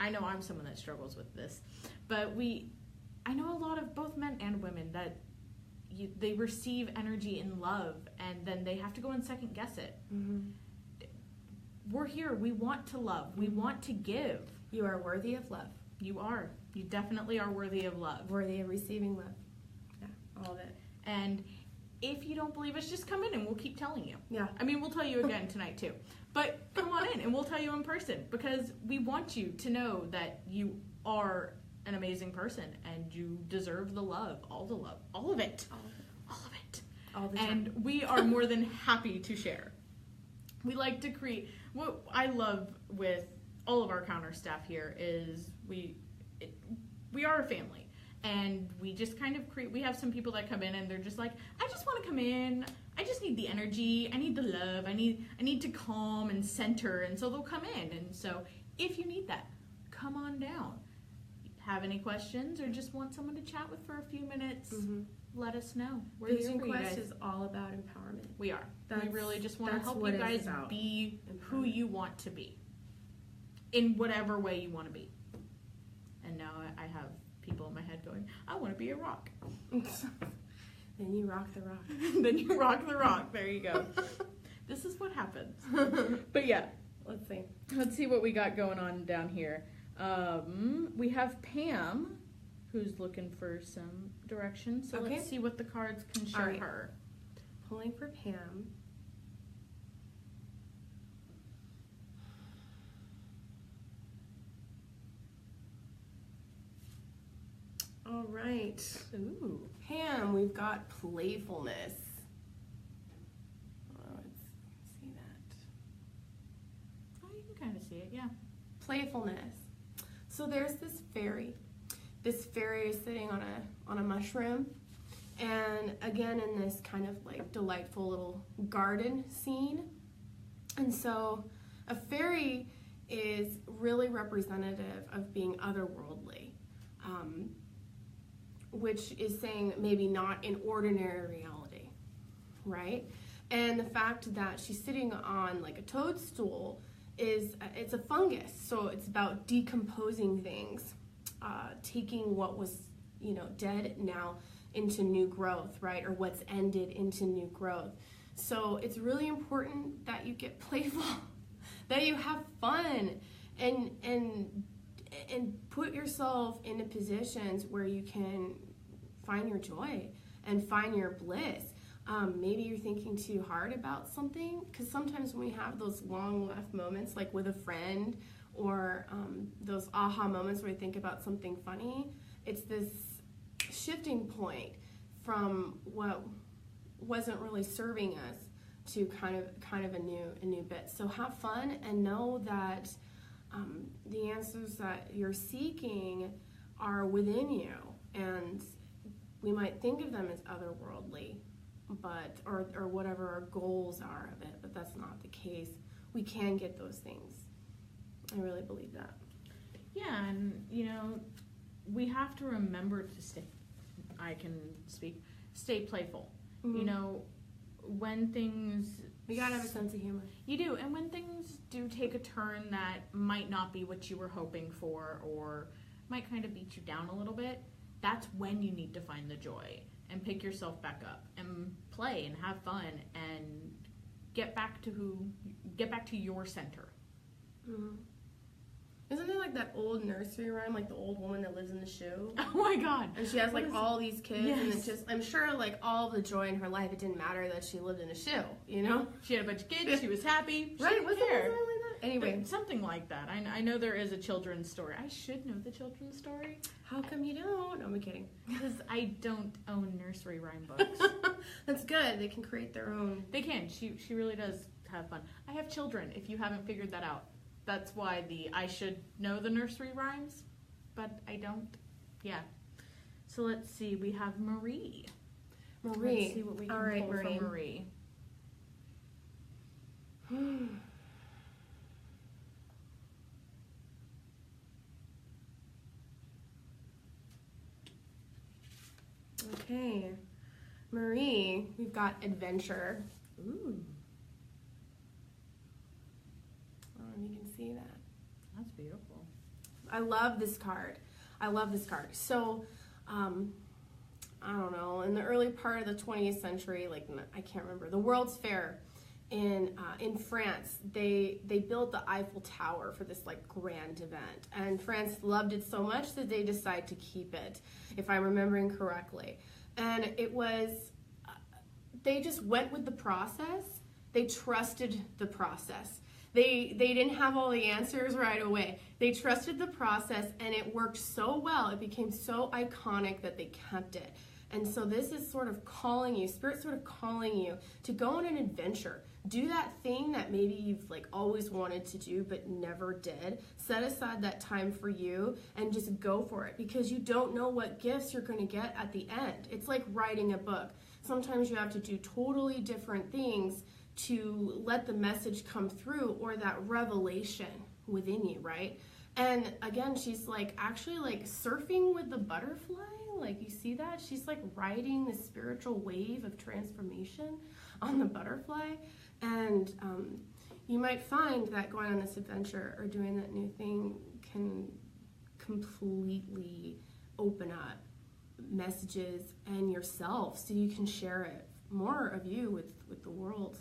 I know I'm someone that struggles with this, but I know a lot of both men and women that they receive energy in love, and then they have to go and second guess it.
Mm-hmm.
We're here. We want to love. We want to give.
You are worthy of love.
You are. You definitely are worthy of love.
Worthy of receiving love. Yeah, all of it.
And if you don't believe us, just come in and we'll keep telling you.
Yeah.
I mean, we'll tell you again tonight too. But come on in and we'll tell you in person, because we want you to know that you are an amazing person and you deserve the love, all the love, all of it. All of it.
All the time.
And we are more than happy to share. We like to create, what I love with all of our counter staff here is we are a family. And we just kind of we have some people that come in and they're just like, I just want to come in. I just need the energy. I need the love. I need to calm and center. And so they'll come in. And so if you need that, come on down. Have any questions or just want someone to chat with for a few minutes, let us know. We're
Vision
here for you
Quest
guys.
is all about empowerment.
We are. We really just want to help you guys be who you want to be in whatever way you want to be. And now I have people in my head going, I want to be a rock.
Then you rock the rock.
Then you rock the rock. There you go. This is what happens. But yeah, let's see what we got going on down here. We have Pam, who's looking for some direction. So let's see what the cards can show her.
Pulling for Pam. All right.
Ooh.
Pam, we've got playfulness. Oh, let's see that.
Oh, you can kind of see it, yeah.
Playfulness. So there's this fairy. This fairy is sitting on a mushroom, and again in this kind of like delightful little garden scene. And so a fairy is really representative of being otherworldly. Which is saying maybe not in ordinary reality, right? And the fact that she's sitting on like a toadstool it's a fungus, so it's about decomposing things, taking what was dead, now into new growth, right? Or what's ended into new growth. So it's really important that you get playful, that you have fun, and put yourself into positions where you can find your joy and find your bliss. Maybe you're thinking too hard about something, because sometimes when we have those long left moments, like with a friend, or those aha moments where we think about something funny, it's this shifting point from what wasn't really serving us to kind of a new bit. So have fun and know that the answers that you're seeking are within you, and we might think of them as otherworldly, but or whatever our goals are of it, but that's not the case. We can get those things. I really believe that.
Yeah, and we have to remember to stay playful.
Mm-hmm.
When things...
You gotta have a sense of humor.
You do, and when things do take a turn that might not be what you were hoping for, or might kind of beat you down a little bit, that's when you need to find the joy and pick yourself back up and play and have fun and get back to your center.
Mm-hmm. Isn't it like that old nursery rhyme, like the old woman that lives in the shoe?
Oh my God!
And she has like all these kids,
yes.
and it's just, I'm sure like all the joy in her life, it didn't matter that she lived in a shoe,
She had a bunch of kids, she was happy, she
right?
didn't
Wasn't
care.
it something like that? Anyway.
Something like that. I know there is a children's story. I should know the children's story.
How come you don't? No, I'm kidding.
Because I don't own nursery rhyme books.
That's good. They can create their own.
They can. She really does have fun. I have children, if you haven't figured that out. That's why I should know the nursery rhymes, but I don't. Yeah. So let's see. We have Marie. Let's see what we can pull from Marie.
Okay. Marie, we've got adventure.
Ooh.
You can see that.
That's beautiful.
I love this card. So, I don't know, in the early part of the 20th century, like, I can't remember, the World's Fair in France, they built the Eiffel Tower for this like grand event, and France loved it so much that they decided to keep it, if I'm remembering correctly. And it was, they just went with the process. They trusted the process. They didn't have all the answers right away. They trusted the process, and it worked so well. It became so iconic that they kept it. And so this is sort of calling you, Spirit's sort of calling you to go on an adventure. Do that thing that maybe you've like always wanted to do but never did. Set aside that time for you and just go for it, because you don't know what gifts you're going to get at the end. It's like writing a book. Sometimes you have to do totally different things to let the message come through, or that revelation within you, right? And again, she's like actually like surfing with the butterfly. Like, you see that? She's like riding the spiritual wave of transformation on the butterfly. And you might find that going on this adventure or doing that new thing can completely open up messages and yourself, so you can share it, more of you with the world.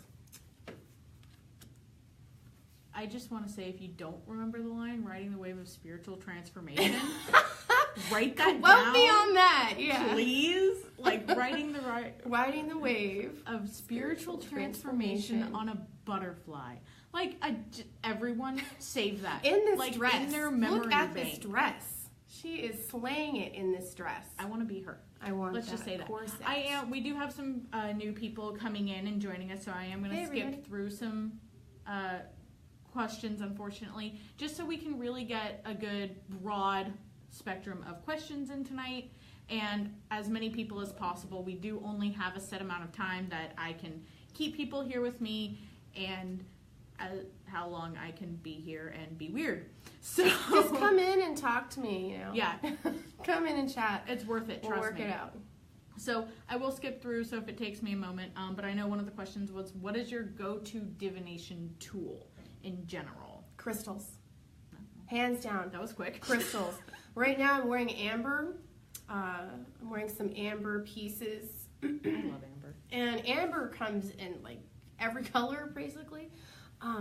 I just want to say, if you don't remember the line, riding the wave of spiritual transformation, write that down.
Quote me on that, yeah.
Please. Like, riding
the wave
of spiritual transformation on a butterfly. Like, everyone save that.
In this
like,
dress.
in their memory
Look at
bank.
this dress. She is slaying it in this dress.
I want to be her.
Let's
just say that.
Corset.
We do have some new people coming in and joining us, so I am going to skip through some questions, unfortunately, just so we can really get a good broad spectrum of questions in tonight, and as many people as possible. We do only have a set amount of time that I can keep people here with me, and how long I can be here and be weird. So
just come in and talk to me,
Yeah.
Come in and chat.
It's worth it,
We'll
trust
work
me.
it out.
So I will skip through, so if it takes me a moment, but I know one of the questions was, what is your go-to divination tool in general?
Crystals. Hands down.
That was quick.
Crystals. Right now I'm wearing amber. I'm wearing some amber pieces.
I love amber.
And amber comes in like every color basically.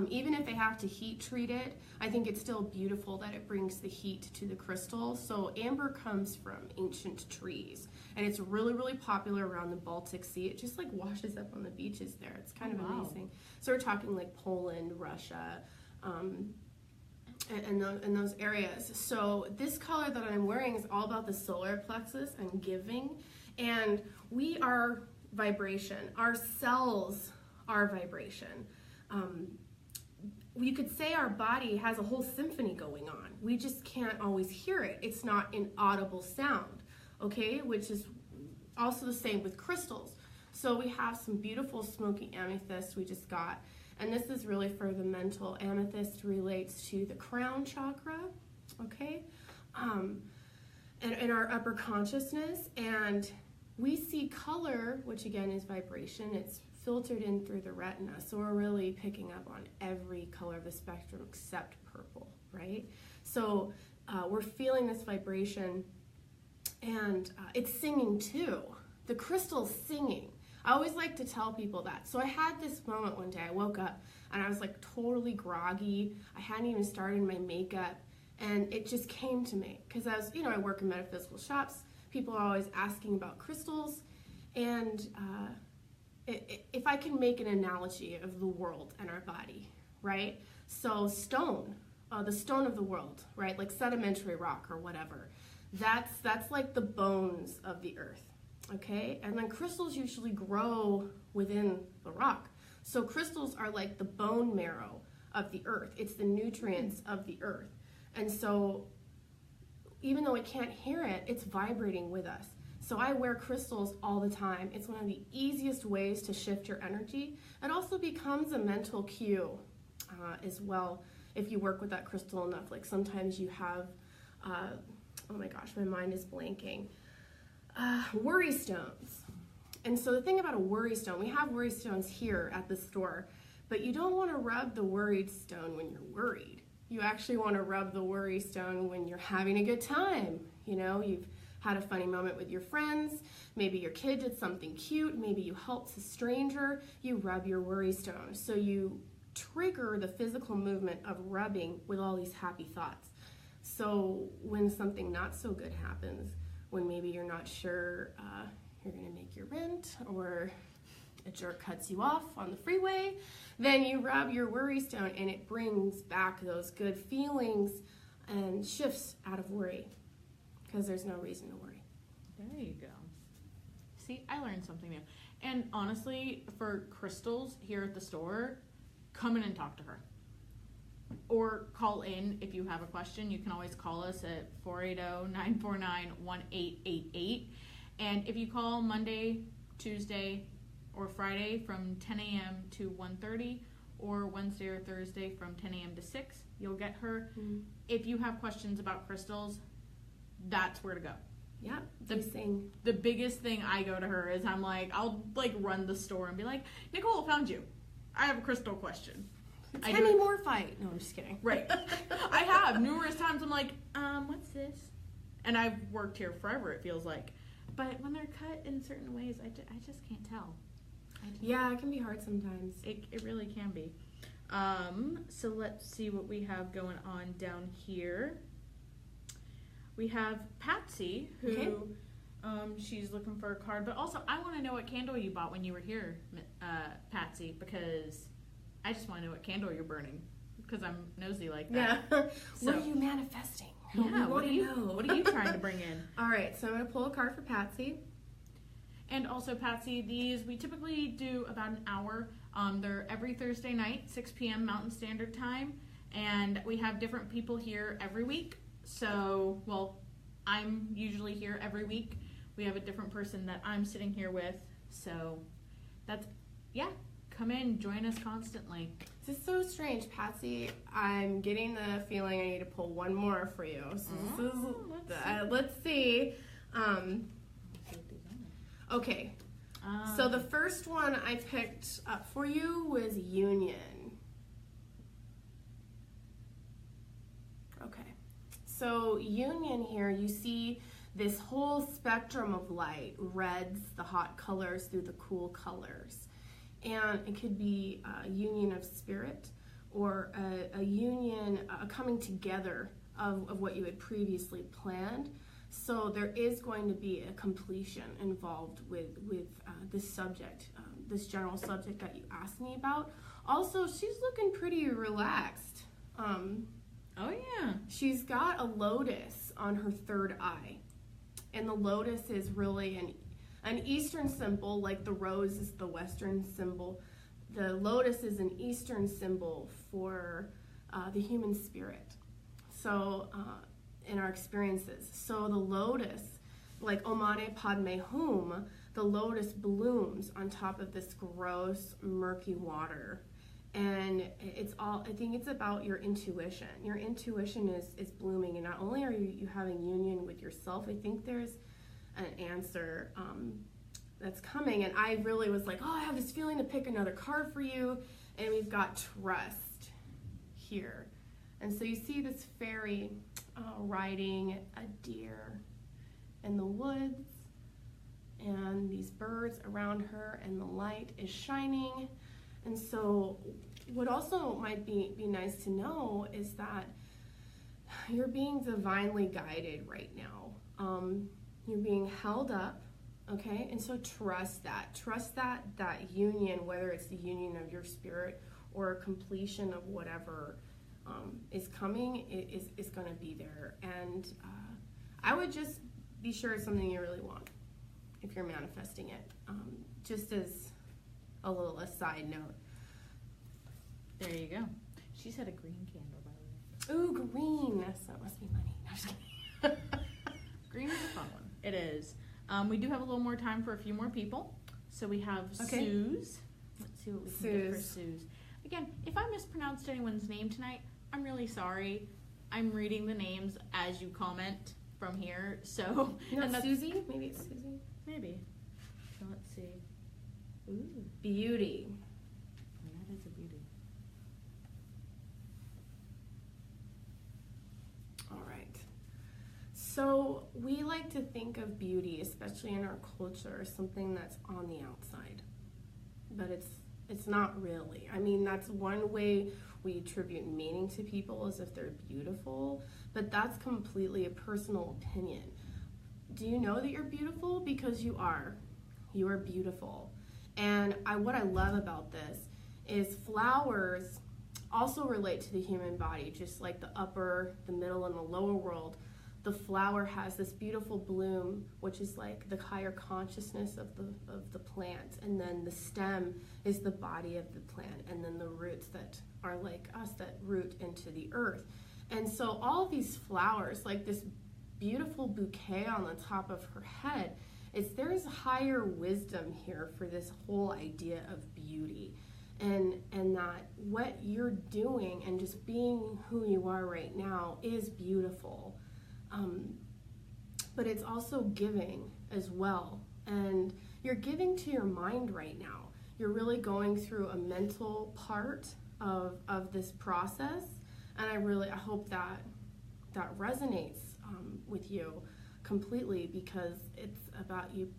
Even if they have to heat treat it, I think it's still beautiful that it brings the heat to the crystal. So amber comes from ancient trees, and it's really, really popular around the Baltic Sea. It just like washes up on the beaches there. It's kind of amazing. So we're talking like Poland, Russia, and those areas. So this color that I'm wearing is all about the solar plexus and giving, and we are vibration. Our cells are vibration. You could say our body has a whole symphony going on. We just can't always hear it. It's not an audible sound, okay? Which is also the same with crystals. So we have some beautiful smoky amethyst we just got, and this is really for the mental. Amethyst relates to the crown chakra, okay? And our upper consciousness, and we see color, which again is vibration. It's filtered in through the retina, so we're really picking up on every color of the spectrum except purple, right? So we're feeling this vibration, and it's singing too. The crystal's singing. I always like to tell people that. So I had this moment one day. I woke up and I was like totally groggy. I hadn't even started my makeup, and it just came to me because I work in metaphysical shops. People are always asking about crystals, and if I can make an analogy of the world and our body, right? So stone, the stone of the world, right? Like sedimentary rock or whatever. That's like the bones of the earth, okay? And then crystals usually grow within the rock. So crystals are like the bone marrow of the earth. It's the nutrients of the earth. And so even though it can't hear it, it's vibrating with us. So I wear crystals all the time. It's one of the easiest ways to shift your energy. It also becomes a mental cue as well if you work with that crystal enough. Like sometimes you have, oh my gosh, my mind is blanking, worry stones. And so the thing about a worry stone, we have worry stones here at the store, but you don't want to rub the worried stone when you're worried. You actually want to rub the worry stone when you're having a good time. You've had a funny moment with your friends, maybe your kid did something cute, maybe you helped a stranger, you rub your worry stone. So you trigger the physical movement of rubbing with all these happy thoughts. So when something not so good happens, when maybe you're not sure you're gonna make your rent, or a jerk cuts you off on the freeway, then you rub your worry stone and it brings back those good feelings and shifts out of worry. Because there's no reason to worry.
There you go. See, I learned something new. And honestly, for crystals here at the store, come in and talk to her. Or call in if you have a question. You can always call us at 480-949-1888. And if you call Monday, Tuesday, or Friday from 10 a.m. to 1:30, or Wednesday or Thursday from 10 a.m. to 6, you'll get her. Mm-hmm. If you have questions about crystals, that's where to go.
Yeah,
the biggest thing I go to her is I'll run the store and be like, Nicole, found you. I have a crystal question.
Any more fight? No, I'm just kidding.
Right. I have numerous times. I'm like, what's this? And I've worked here forever, it feels like. But when they're cut in certain ways, I just can't tell.
Yeah, it can be hard sometimes.
It really can be. So let's see what we have going on down here. We have Patsy, who she's looking for a card, but also I want to know what candle you bought when you were here, Patsy, because I just want to know what candle you're burning, because I'm nosy like that.
Yeah. What are you manifesting?
Yeah, what are you trying to bring in?
All right, so I'm going to pull a card for Patsy.
And also, Patsy, these we typically do about an hour. They're every Thursday night, 6 p.m. Mountain Standard Time, and we have different people here every week. So, I'm usually here every week. We have a different person that I'm sitting here with. So, come in, join us constantly.
This is so strange, Patsy. I'm getting the feeling I need to pull one more for you. So let's see. Okay. So the first one I picked up for you was Union. Okay. So Union here, you see this whole spectrum of light, reds, the hot colors through the cool colors. And it could be a union of spirit or a union, a coming together of what you had previously planned. So there is going to be a completion involved with this subject, this general subject that you asked me about. Also, she's looking pretty relaxed.
Oh yeah.
She's got a lotus on her third eye. And the lotus is really an Eastern symbol, like the rose is the Western symbol. The lotus is an Eastern symbol for the human spirit. So, in our experiences. So the lotus, like Omane Padme Hum, the lotus blooms on top of this gross, murky water. And it's all, I think it's about your intuition. Your intuition is blooming, and not only are you having union with yourself, I think there's an answer that's coming. And I really was like, oh, I have this feeling to pick another card for you, and we've got trust here. And so you see this fairy riding a deer in the woods, and these birds around her, and the light is shining. And so what also might be nice to know is that you're being divinely guided right now. You're being held up, okay? And so trust that union, whether it's the union of your spirit or a completion of whatever is coming, is going to be there. And I would just be sure it's something you really want if you're manifesting it. Just as a little aside note.
There you go. She said a green candle, by the way.
Ooh, green. So it must be money. No, I'm just kidding.
Green is a fun one. It is. We do have a little more time for a few more people. So we have
Okay.
Suze. Let's see what we can get for Suze. Again, if I mispronounced anyone's name tonight, I'm really sorry. I'm reading the names as you comment from here. So
Not Susie? Maybe it's Susie.
Maybe. So let's see. Ooh,
Beauty.
that is a beauty.
All right. So we like to think of beauty, especially in our culture, as something that's on the outside. But it's not really. I mean, that's one way we attribute meaning to people, as if they're beautiful, but that's completely a personal opinion. Do you know that you're beautiful? Because you are. You are beautiful. And what I love about this is flowers also relate to the human body, just like the upper, the middle, and the lower world. The flower has this beautiful bloom, which is like the higher consciousness of the plant, and then the stem is the body of the plant, and then the roots that are like us that root into the earth. And so all of these flowers, like this beautiful bouquet on the top of her head, there's higher wisdom here for this whole idea of beauty, and that what you're doing and just being who you are right now is beautiful. But it's also giving as well. And you're giving to your mind right now. You're really going through a mental part of this process. And I hope that resonates with you completely, because it's about you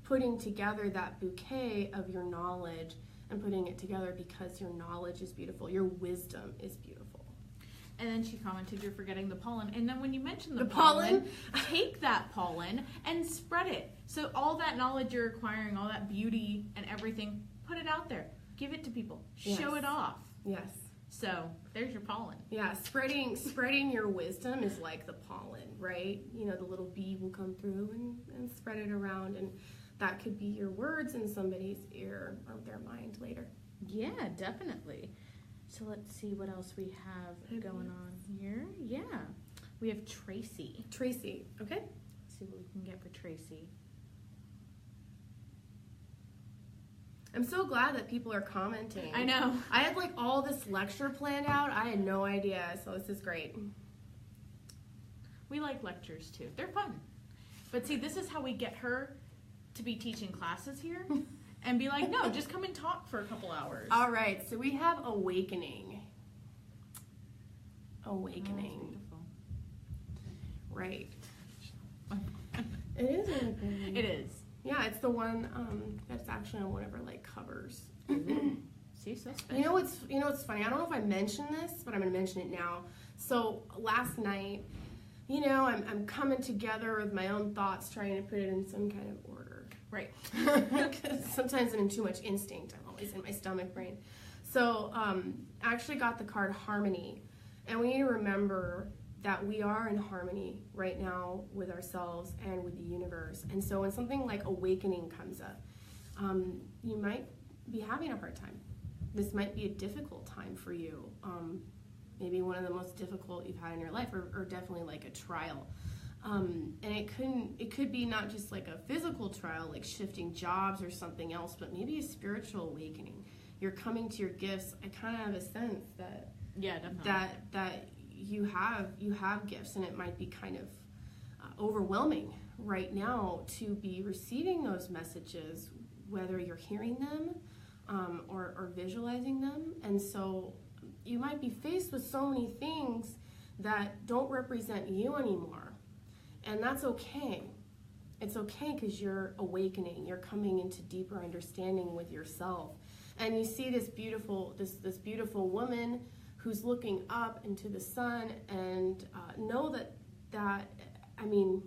putting together that bouquet of your knowledge and putting it together because your knowledge is beautiful. Your wisdom is beautiful.
And then she commented, you're forgetting the pollen. And then when you mention the
pollen,
take that pollen and spread it. So all that knowledge you're acquiring, all that beauty and everything, put it out there. Give it to people.
Yes.
Show it off.
Yes.
So there's your pollen.
Yeah, spreading your wisdom is like the pollen, right? You know, the little bee will come through and spread it around, and that could be your words in somebody's ear or their mind later.
Yeah, definitely. So let's see what else we have going on here. Yeah, we have Tracy.
Tracy, okay?
Let's see what we can get for Tracy.
I'm so glad that people are commenting.
I know.
I had like all this lecture planned out. I had no idea, so this is great.
We like lectures too. They're fun. But see, this is how we get her to be teaching classes here and be like, no, just come and talk for a couple hours.
All right, so we have awakening. Awakening.
Oh,
right. It is really pretty.
It is.
Yeah, it's the one that's actually on one of our like covers.
See, so special.
You know what's funny? I don't know if I mentioned this, but I'm gonna mention it now. So last night, I'm coming together with my own thoughts, trying to put it in some kind of order.
Right.
Because sometimes I'm in too much instinct. I'm always in my stomach brain. So I actually got the card Harmony, and we need to remember that we are in harmony right now with ourselves and with the universe. And so when something like awakening comes up, you might be having a hard time. This might be a difficult time for you. Maybe one of the most difficult you've had in your life, or definitely like a trial. And it could be not just like a physical trial, like shifting jobs or something else, but maybe a spiritual awakening. You're coming to your gifts. I kind of have a sense that
Yeah, definitely.
that you have gifts, and it might be kind of overwhelming right now to be receiving those messages, whether you're hearing them or visualizing them. And so you might be faced with so many things that don't represent you anymore, and that's okay. It's okay, because you're awakening. You're coming into deeper understanding with yourself, and you see this beautiful woman who's looking up into the sun, and know that I'm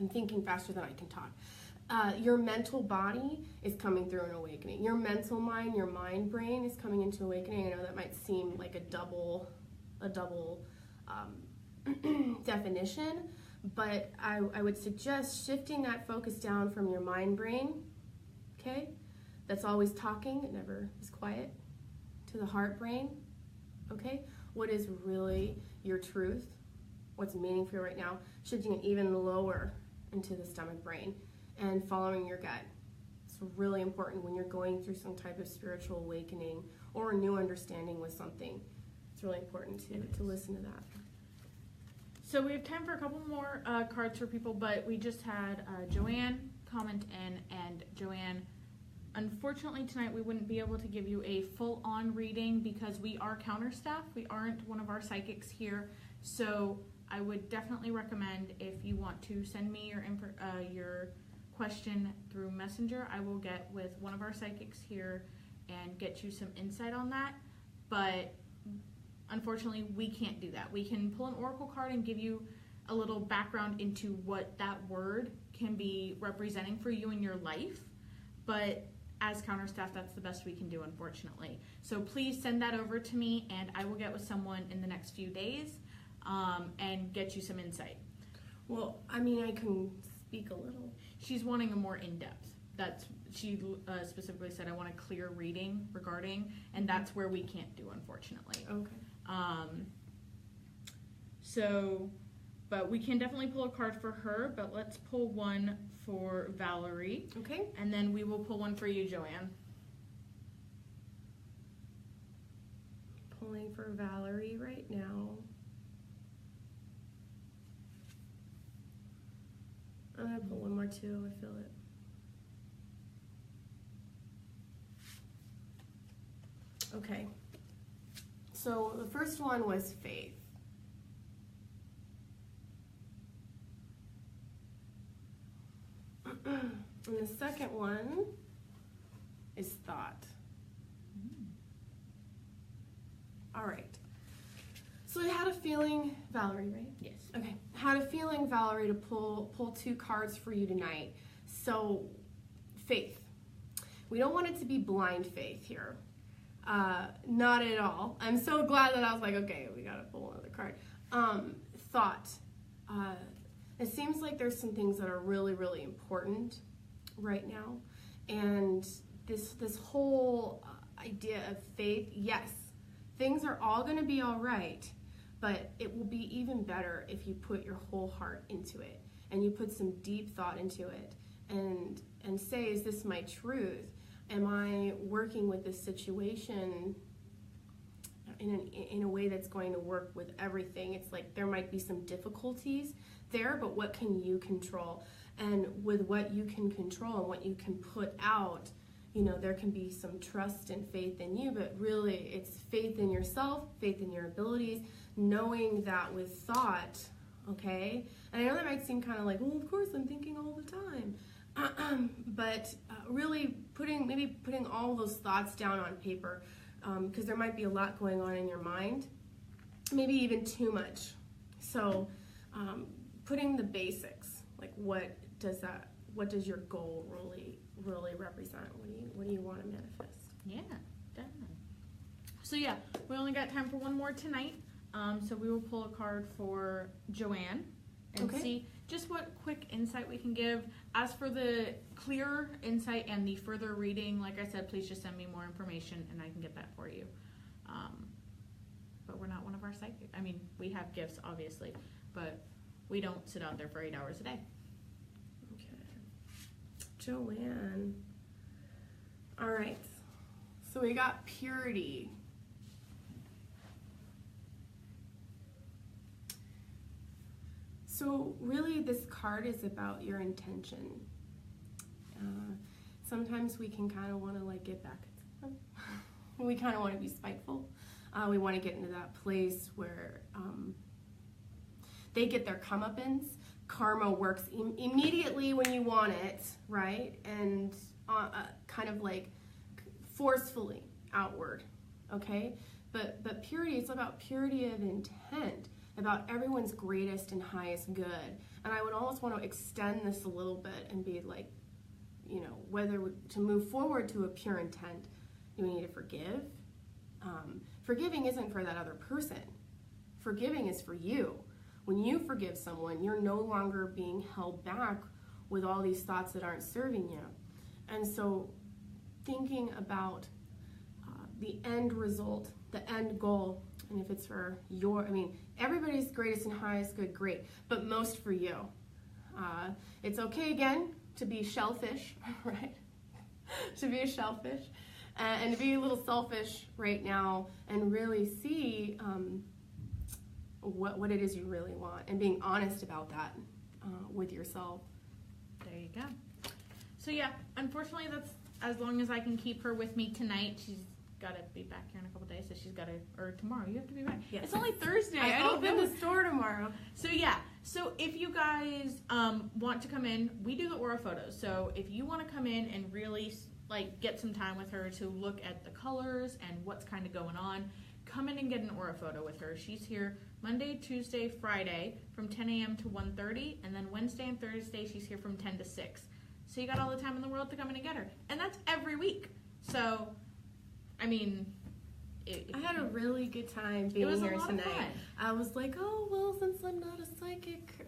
thinking faster than I can talk. Your mental body is coming through an awakening. Your mental mind, your mind brain is coming into awakening. I know that might seem like a double definition, but I would suggest shifting that focus down from your mind brain, okay? That's always talking, it never is quiet, to the heart brain, okay? What is really your truth? What's meaningful for you right now? Shifting it even lower into the stomach brain and following your gut. It's really important when you're going through some type of spiritual awakening or a new understanding with something. It's really important to listen to that.
So we have time for a couple more cards for people, but we just had Joanne comment in, and Joanne, unfortunately tonight we wouldn't be able to give you a full-on reading because we are counter staff. We aren't one of our psychics here, so I would definitely recommend, if you want to send me your question through Messenger, I will get with one of our psychics here and get you some insight on that. But unfortunately, we can't do that. We can pull an oracle card and give you a little background into what that word can be representing for you in your life, but as counter staff, that's the best we can do, unfortunately. So please send that over to me, and I will get with someone in the next few days and get you some insight.
Well, I can speak a little.
She's wanting a more in-depth. She specifically said, I want a clear reading regarding, and that's where we can't do, unfortunately.
Okay.
But we can definitely pull a card for her, but let's pull one for Valerie.
Okay.
And then we will pull one for you, Joanne.
Pulling for Valerie right now. I'm going to pull one more too, I feel it. Okay. So the first one was faith. And the second one is thought. All right. So I had a feeling, Valerie, right?
Yes.
Okay. Had a feeling, Valerie, to pull two cards for you tonight. So, faith. We don't want it to be blind faith here. Not at all. I'm so glad that I was like, okay, we gotta pull another card. Thought. It seems like there's some things that are really, really important right now. And this whole idea of faith, yes, things are all gonna be all right, but it will be even better if you put your whole heart into it and you put some deep thought into it and say, is this my truth? Am I working with this situation in a way that's going to work with everything? It's like there might be some difficulties there, but what can you control? And with what you can control and what you can put out, there can be some trust and faith in you, but really it's faith in yourself, faith in your abilities, knowing that with thought, okay? And I know that might seem kind of like, well, of course I'm thinking all the time. But really putting all those thoughts down on paper, because there might be a lot going on in your mind, maybe even too much. So putting the basics, like what does your goal really represent? What do you want to manifest?
Yeah, definitely. So yeah, we only got time for one more tonight. So we will pull a card for Joanne and see just what quick insight we can give. As for the clearer insight and the further reading, like I said, please just send me more information and I can get that for you. But we're not one of our psychic. I mean, we have gifts, obviously, but we don't sit out there for 8 hours a day.
Okay. Joanne. All right. So we got purity. So really this card is about your intention. Sometimes we can kind of want to like get back at them. We kind of want to be spiteful. We want to get into that place where they get their comeuppance. Karma works immediately when you want it, right? And kind of like forcefully outward, okay? But purity, it's about purity of intent, about everyone's greatest and highest good. And I would almost want to extend this a little bit and be like, you know, whether to move forward to a pure intent, do we need to forgive? Forgiving isn't for that other person. Forgiving is for you. When you forgive someone, you're no longer being held back with all these thoughts that aren't serving you. And so thinking about the end result, the end goal, and if it's for everybody's greatest and highest good, great, but most for you. It's okay, again, to be shellfish, right? To be a shellfish and to be a little selfish right now and really see what it is you really want and being honest about that with yourself.
There you go. So yeah, unfortunately that's as long as I can keep her with me tonight. She's got to be back here in a couple days, so she's got to, or tomorrow, you have to be back.
Yes.
It's only Thursday.
I open the store tomorrow.
So yeah, so if you guys want to come in, we do the aura photos. So if you want to come in and really like get some time with her to look at the colors and what's kind of going on, come in and get an aura photo with her. She's here Monday, Tuesday, Friday from 10 a.m. to 1:30, and then Wednesday and Thursday she's here from 10 to 6. So you got all the time in the world to come in and get her. And that's every week. So, I mean...
I had a really good time being here tonight. I was like, oh, well, since I'm not a psychic,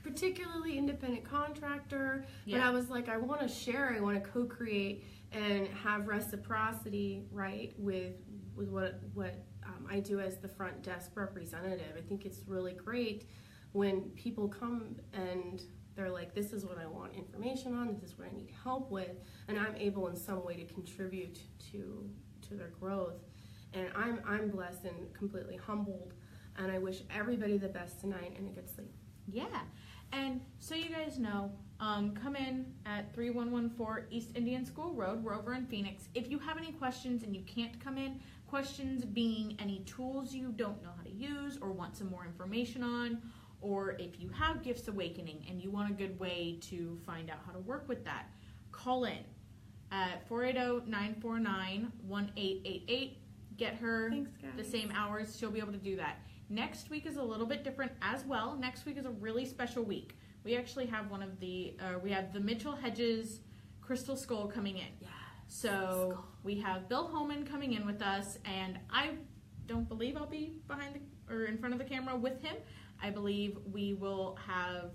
particularly independent contractor, but I was like, I want to share, I want to co-create and have reciprocity, right, with what I do as the front desk representative. I think it's really great when people come and they're like, this is what I want information on, this is what I need help with, and I'm able in some way to contribute to their growth. And I'm blessed and completely humbled, and I wish everybody the best tonight and a good sleep.
Yeah, and so you guys know, come in at 3114 East Indian School Road. We're over in Phoenix. If you have any questions and you can't come in, questions being any tools you don't know how to use or want some more information on, or if you have Gifts Awakening and you want a good way to find out how to work with that, call in at 480-949-1888. Get her.
Thanks, guys.
The same hours. She'll be able to do that. Next week is a little bit different as well. Next week is a really special week. We actually have we have the Mitchell Hedges Crystal Skull coming in.
Yeah.
So we have Bill Holman coming in with us, and I don't believe I'll be in front of the camera with him. I believe we will have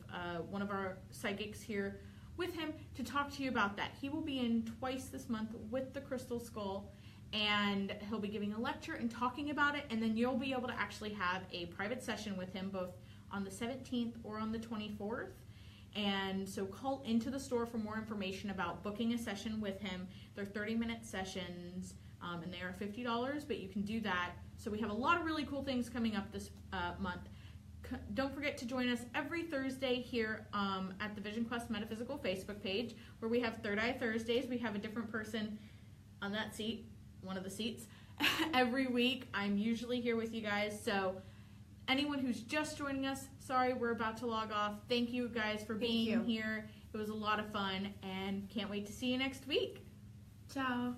one of our psychics here with him to talk to you about that. He will be in twice this month with the Crystal Skull, and he'll be giving a lecture and talking about it, and then you'll be able to actually have a private session with him both on the 17th or on the 24th. And so call into the store for more information about booking a session with him. They're 30-minute sessions, and they are $50, but you can do that. So we have a lot of really cool things coming up this month. Don't forget to join us every Thursday here at the Vision Quest Metaphysical Facebook page, where we have Third Eye Thursdays. We have a different person on that seat, one of the seats, every week. I'm usually here with you guys, so Anyone who's just joining us, sorry, we're about to log off. Thank you guys for being here. It was a lot of fun, and can't wait to see you next week.
Ciao.